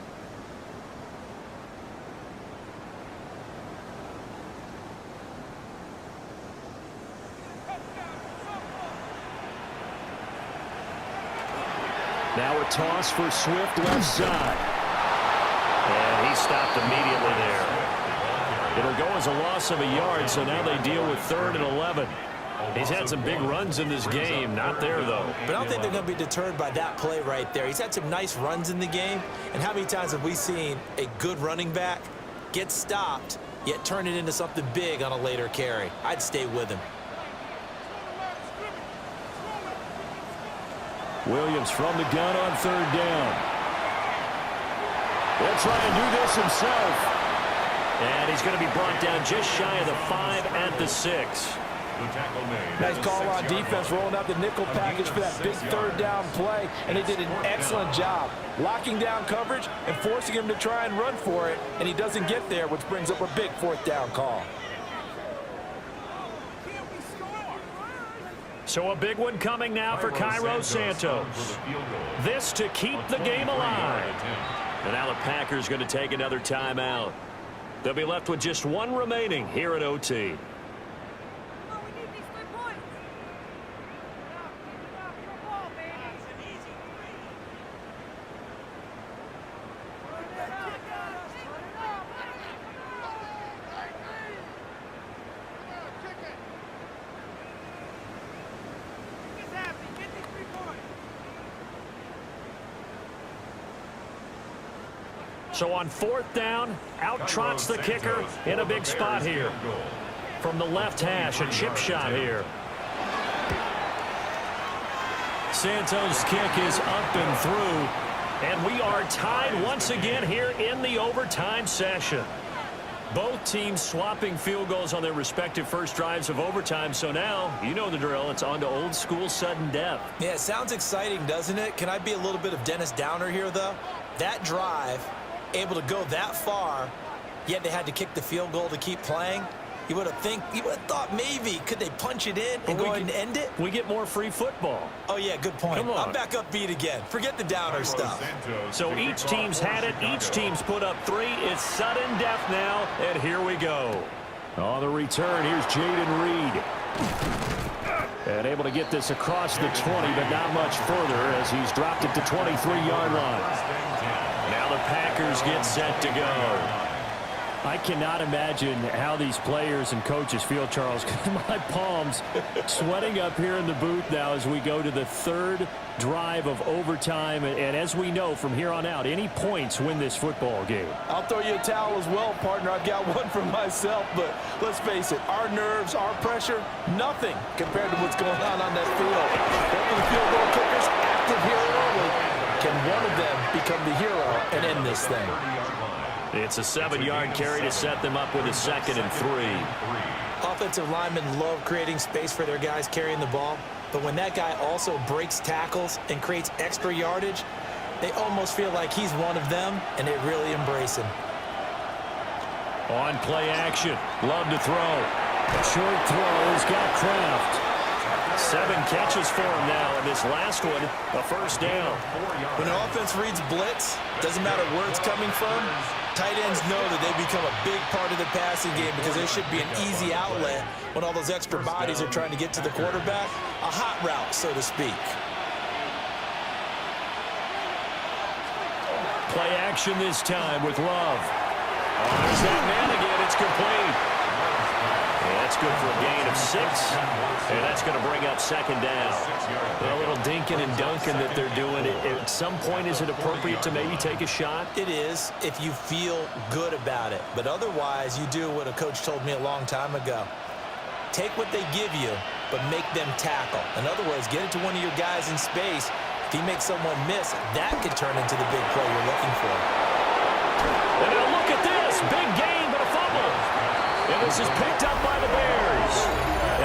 Now a toss for Swift left side. And he stopped immediately there. It'll go as a loss of a yard, so now they deal with 3rd and 11. He's had some big runs in this game. Not there, though. But I don't think they're going to be deterred by that play right there. He's had some nice runs in the game. And how many times have we seen a good running back get stopped, yet turn it into something big on a later carry? I'd stay with him. Williams from the gun on 3rd down. He'll try and do this himself. And he's going to be brought down just shy of the 5 at the 6. Nice call on defense, rolling out the nickel package for that big 3rd down play, and they did an excellent job locking down coverage and forcing him to try and run for it, and he doesn't get there, which brings up a big 4th down call. So a big one coming now for Cairo Santos. This to keep the game alive. And now the Packers going to take another timeout. They'll be left with just one remaining here at OT. So on 4th down, out trots the kicker in a big spot here. From the left hash, a chip shot here. Santos' kick is up and through. And we are tied once again here in the overtime session. Both teams swapping field goals on their respective first drives of overtime. So now, you know the drill. It's on to old school sudden death. Yeah, it sounds exciting, doesn't it? Can I be a little bit of Dennis Downer here, though? That drive, able to go that far, yet they had to kick the field goal to keep playing. You would have thought maybe could they punch it in and go ahead and end it? We get more free football. Oh yeah, good point. Come on. I'm back upbeat again. Forget the Downer stuff. So each team's had it. Each team's put up 3. It's sudden death now, and here we go. On the return, here's Jaden Reed. And able to get this across the 20, but not much further as he's dropped it to 23-yard line. Now the Packers get set to go. I cannot imagine how these players and coaches feel, Charles. My palms sweating up here in the booth now as we go to the 3rd drive of overtime. And as we know from here on out, any points win this football game. I'll throw you a towel as well, partner. I've got one for myself, but let's face it, our nerves, our pressure, nothing compared to what's going on that field. Both of the field goal kickers active here early. Can one of them become the hero and end this thing? It's a 7-yard carry to set them up with a 2nd and 3. Offensive linemen love creating space for their guys carrying the ball, but when that guy also breaks tackles and creates extra yardage, they almost feel like he's one of them, and they really embrace him. On play action, Love to throw. A short throw has got Kraft. 7 catches for him now, and this last one, a 1st down. When an offense reads blitz, doesn't matter where it's coming from, tight ends know that they become a big part of the passing game because there should be an easy outlet when all those extra bodies are trying to get to the quarterback. A hot route, so to speak. Play action this time with Love. There's that man again. It's complete. And that's good for a gain of 6. And that's going to bring up 2nd down. A little dinking and dunking that they're doing. At some point, is it appropriate to maybe take a shot? It is if you feel good about it. But otherwise, you do what a coach told me a long time ago. Take what they give you, but make them tackle. In other words, get it to one of your guys in space. If he makes someone miss, that could turn into the big play you're looking for. And now look at this. Big gain, but a fumble. And this is picked up by the Bears.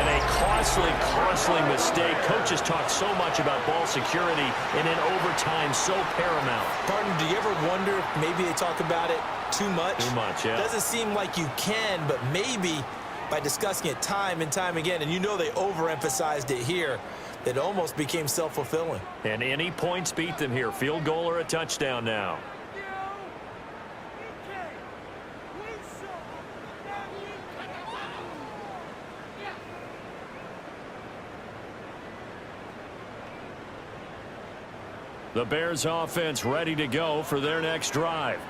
And a costly mistake. Coaches talk so much about ball security, and in overtime, so paramount. Partner, do you ever wonder if maybe they talk about it too much? Too much, yeah. Doesn't seem like you can, but maybe by discussing it time and time again, and you know they overemphasized it here, that almost became self-fulfilling. And any points beat them here. Field goal or a touchdown now. The Bears offense ready to go for their next drive.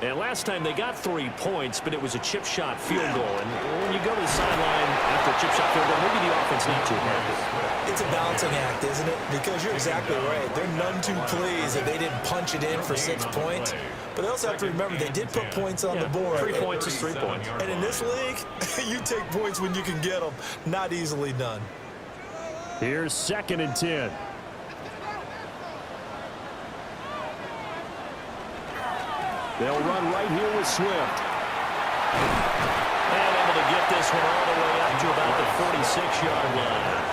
And last time they got 3 points, but it was a chip shot field goal. And when you go to the sideline after a chip shot field goal, maybe the offense not too happy. It's a balancing act, isn't it? Because you're exactly right. They're none too pleased that they didn't punch it in for 6 points. But they also have to remember they did put points on the board. 3 points is 3 points. And in this league, you take points when you can get them. Not easily done. Here's 2nd and 10. They'll run right here with Swift. And able to get this one all the way up to about the 46-yard line.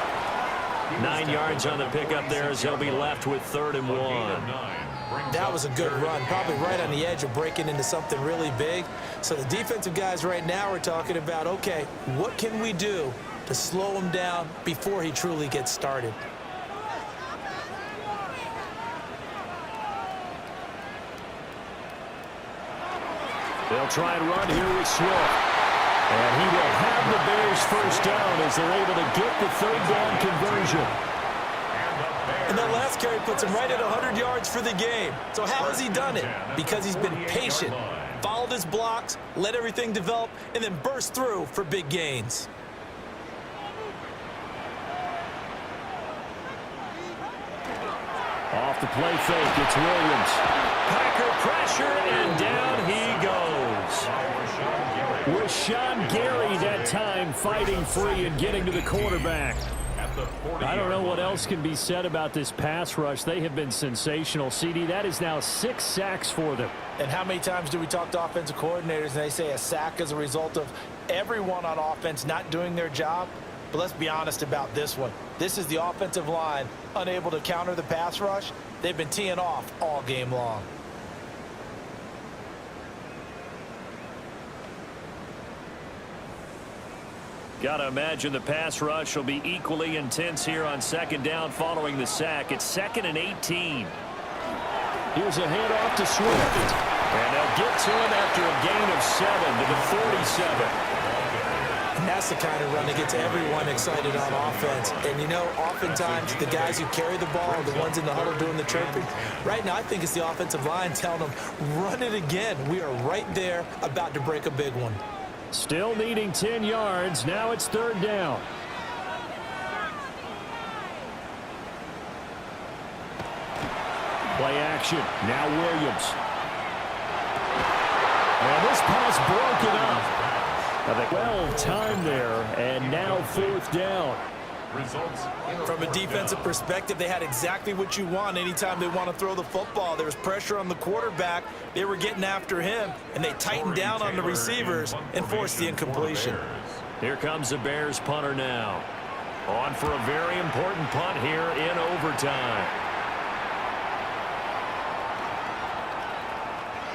9 yards on the pickup there as they'll be left with 3rd and 1. That was a good run, probably right on the edge of breaking into something really big. So the defensive guys right now are talking about, okay, what can we do to slow him down before he truly gets started? They'll try and run here with Swift. And he will have the Bears first down as they're able to get the 3rd down conversion. And that last carry puts him right at 100 yards for the game. So how has he done it? Because he's been patient, followed his blocks, let everything develop, and then burst through for big gains. Off the play fake, it's Williams. Packer pressure, and down he goes. Rashawn Gary that time fighting free and getting to the quarterback. I don't know what else can be said about this pass rush. They have been sensational, CD. That is now 6 sacks for them. And how many times do we talk to offensive coordinators and they say a sack is a result of everyone on offense not doing their job? But let's be honest about this one. This is the offensive line unable to counter the pass rush. They've been teeing off all game long. Got to imagine the pass rush will be equally intense here on 2nd down following the sack. It's 2nd and 18. Here's a handoff to Swift. And they'll get to him after a gain of 7 to the 47. And that's the kind of run that gets everyone excited on offense. And, you know, oftentimes the guys who carry the ball are the ones in the huddle doing the chirping. Right now, I think it's the offensive line telling them, run it again. We are right there about to break a big one. Still needing 10 yards. Now it's 3rd down. Play action. Now Williams. And this pass broken up. Well timed there, and now 4th down. From a defensive perspective, they had exactly what you want anytime they want to throw the football. There was pressure on the quarterback. They were getting after him, and they tightened down on the receivers and forced the incompletion. Here comes the Bears punter now. On for a very important punt here in overtime.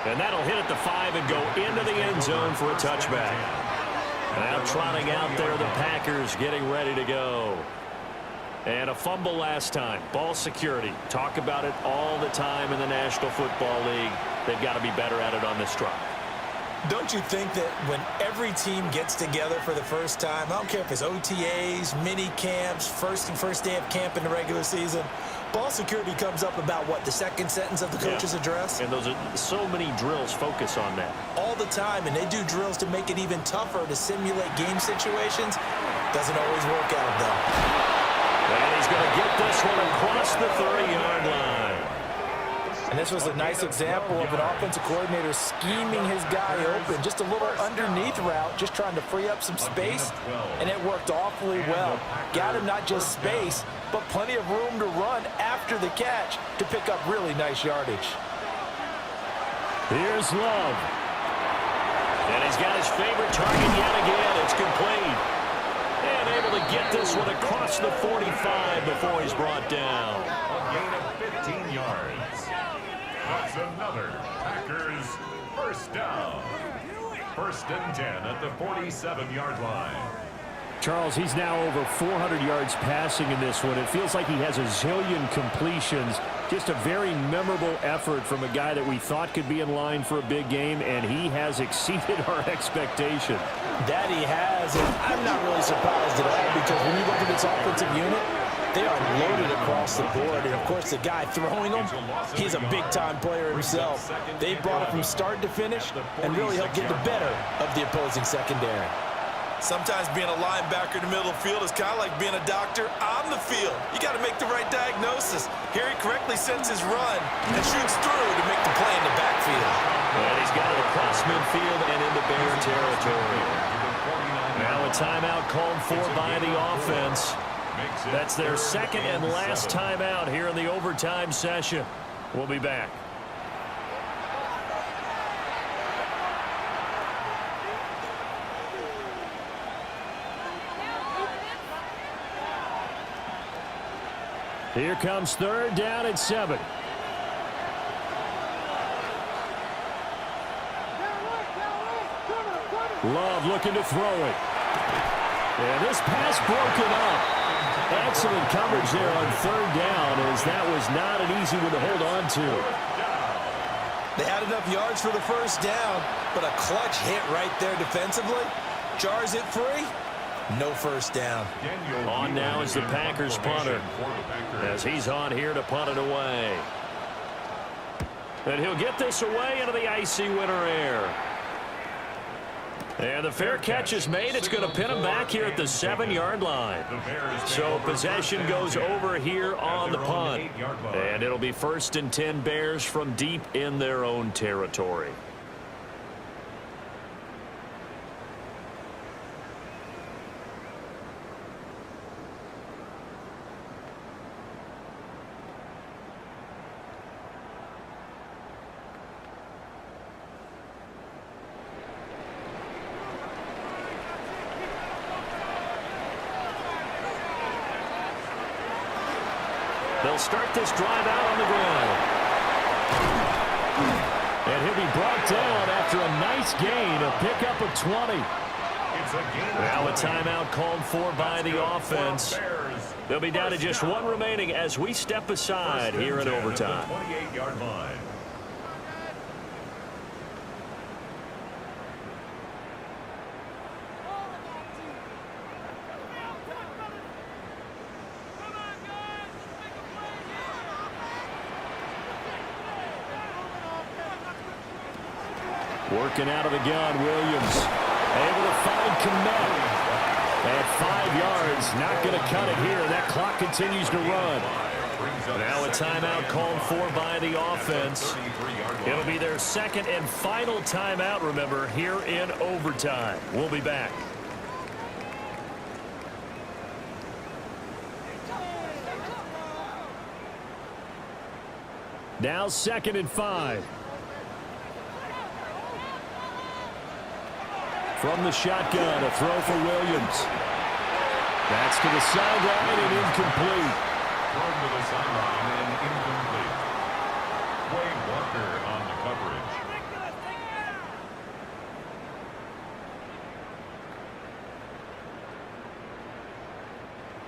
And that'll hit at the 5 and go into the end zone for a touchback. Now trotting out there, the Packers getting ready to go. And a fumble last time. Ball security. Talk about it all the time in the National Football League. They've got to be better at it on this drive. Don't you think that when every team gets together for the first time, I don't care if it's OTAs, mini camps, first day of camp in the regular season, ball security comes up about what, the second sentence of the coach's address? And those are so many drills focus on that. All the time, and they do drills to make it even tougher to simulate game situations. Doesn't always work out, though. And he's going to get this one across the 30-yard line. And this was a nice example of an offensive coordinator scheming his guy open. Just a little underneath route, just trying to free up some space, and it worked awfully well. Got him not just space, but plenty of room to run after the catch to pick up really nice yardage. Here's Love. And he's got his favorite target yet again. It's complete. And able to get this one across the 45 before he's brought down. A gain of 15 yards. That's another Packers first down. 1st and 10 at the 47-yard line. Charles, he's now over 400 yards passing in this one. It feels like he has a zillion completions. Just a very memorable effort from a guy that we thought could be in line for a big game, and he has exceeded our expectation. That he has, and I'm not really surprised at all, because when you look at this offensive unit, They are loaded across the board, and of course the guy throwing them, he's a big-time player himself. They brought it from start to finish and really helped get the better of the opposing secondary. Sometimes being a linebacker in the middle of the field is kind of like being a doctor on the field. You got to make the right diagnosis. Here he correctly sends his run and shoots through to make the play in the backfield. And he's got it across midfield and into Bear territory. Now a timeout called for by the offense. That's their second and last timeout here in the overtime session. We'll be back. Here comes third down and 7. Love looking to throw it. And this pass broken up. Excellent coverage there on third down, as that was not an easy one to hold on to. They had enough yards for the first down, but a clutch hit right there defensively. Jars it free. No first down. On now is the Packers punter, as he's on here to punt it away. And he'll get this away into the icy winter air. And the fair catch is made. It's going to pin him back here at the 7-yard line. So possession goes over here on the punt. And it'll be 1st and 10 Bears from deep in their own territory. They'll start this drive out on the ground. And he'll be brought down after a nice gain, a pickup of 20. Now a timeout called for by the offense. They'll be down to just one remaining as we step aside here in overtime. 28-yard line. Working out of the gun, Williams. Able to find Kmet. At 5 yards, not going to cut it here. That clock continues to run. Now a timeout called for by the offense. It'll be their second and final timeout, remember, here in overtime. We'll be back. Now 2nd and 5. From the shotgun, a throw for Williams. That's to the sideline and incomplete. Thrown to the sideline and incomplete. Wade Walker on the coverage.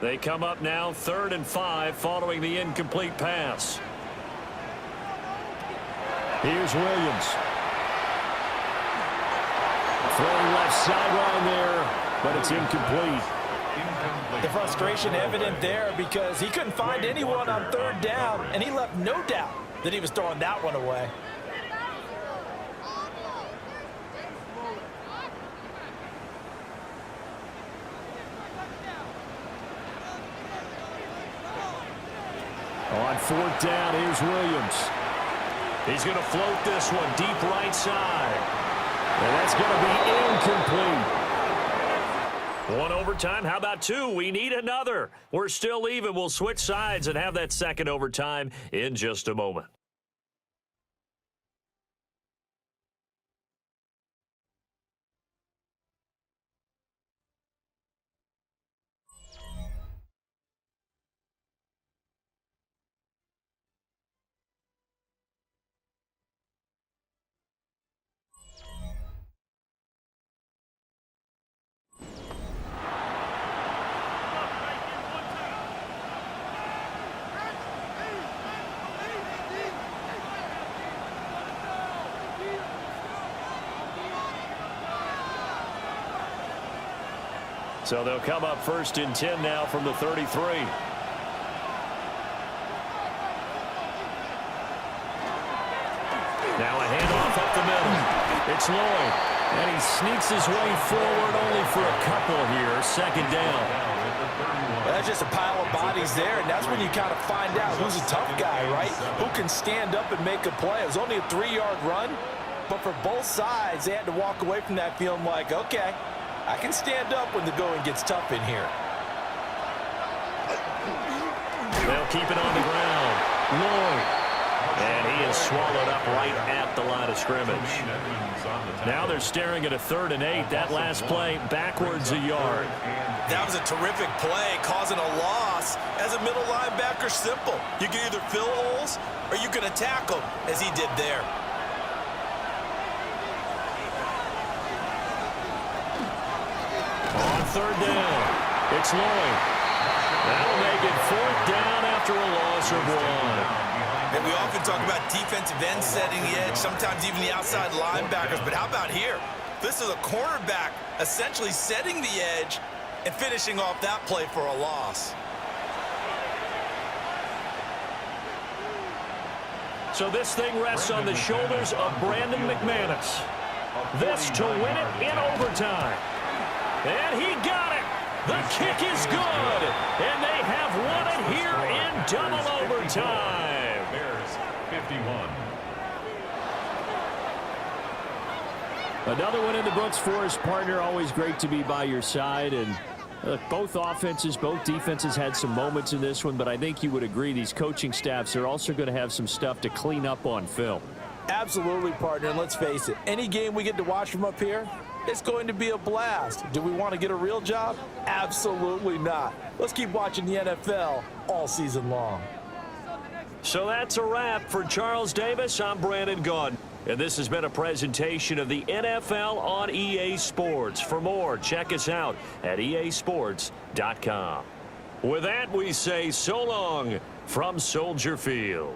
They come up now 3rd and 5 following the incomplete pass. Here's Williams. Throwing left sideline there, but it's incomplete. The frustration evident there because he couldn't find anyone on 3rd down, and he left no doubt that he was throwing that one away. On 4th down, here's Williams. He's going to float this one deep right side. And that's going to be incomplete. One overtime. How about 2? We need another. We're still even. We'll switch sides and have that 2nd overtime in just a moment. So they'll come up 1st and 10 now from the 33. It's Lloyd. And he sneaks his way forward only for a couple here. Second down. That's just a pile of bodies there, and that's when you kind of find out who's a tough guy, right? Who can stand up and make a play. It was only a 3-yard run, but for both sides, they had to walk away from that feeling like, okay, I can stand up when the going gets tough in here. They'll keep it on the ground. Lloyd. And he is swallowed up right at the line of scrimmage. Now they're staring at a 3rd and 8. That last play backwards a yard. That was a terrific play, causing a loss. As a middle linebacker, simple. You can either fill holes or you can attack them, as he did there. On 3rd down, it's Lloyd. That'll make it 4th down after a loss of 1. And we often talk about defensive ends setting the edge, sometimes even the outside linebackers. But how about here? This is a cornerback essentially setting the edge and finishing off that play for a loss. So this thing rests on the shoulders of Brandon McManus. This to win it in overtime. And he got it. The kick is good. And they have won it here in double overtime. Bears 51. Another one in the books for his partner. Always great to be by your side. And both offenses, both defenses had some moments in this one, but I think you would agree these coaching staffs are also going to have some stuff to clean up on film. Absolutely, partner. And let's face it, any game we get to watch from up here, it's going to be a blast. Do we want to get a real job? Absolutely not. Let's keep watching the NFL all season long. So that's a wrap for Charles Davis. I'm Brandon Gaudin. And this has been a presentation of the NFL on EA Sports. For more, check us out at easports.com. With that, we say so long from Soldier Field.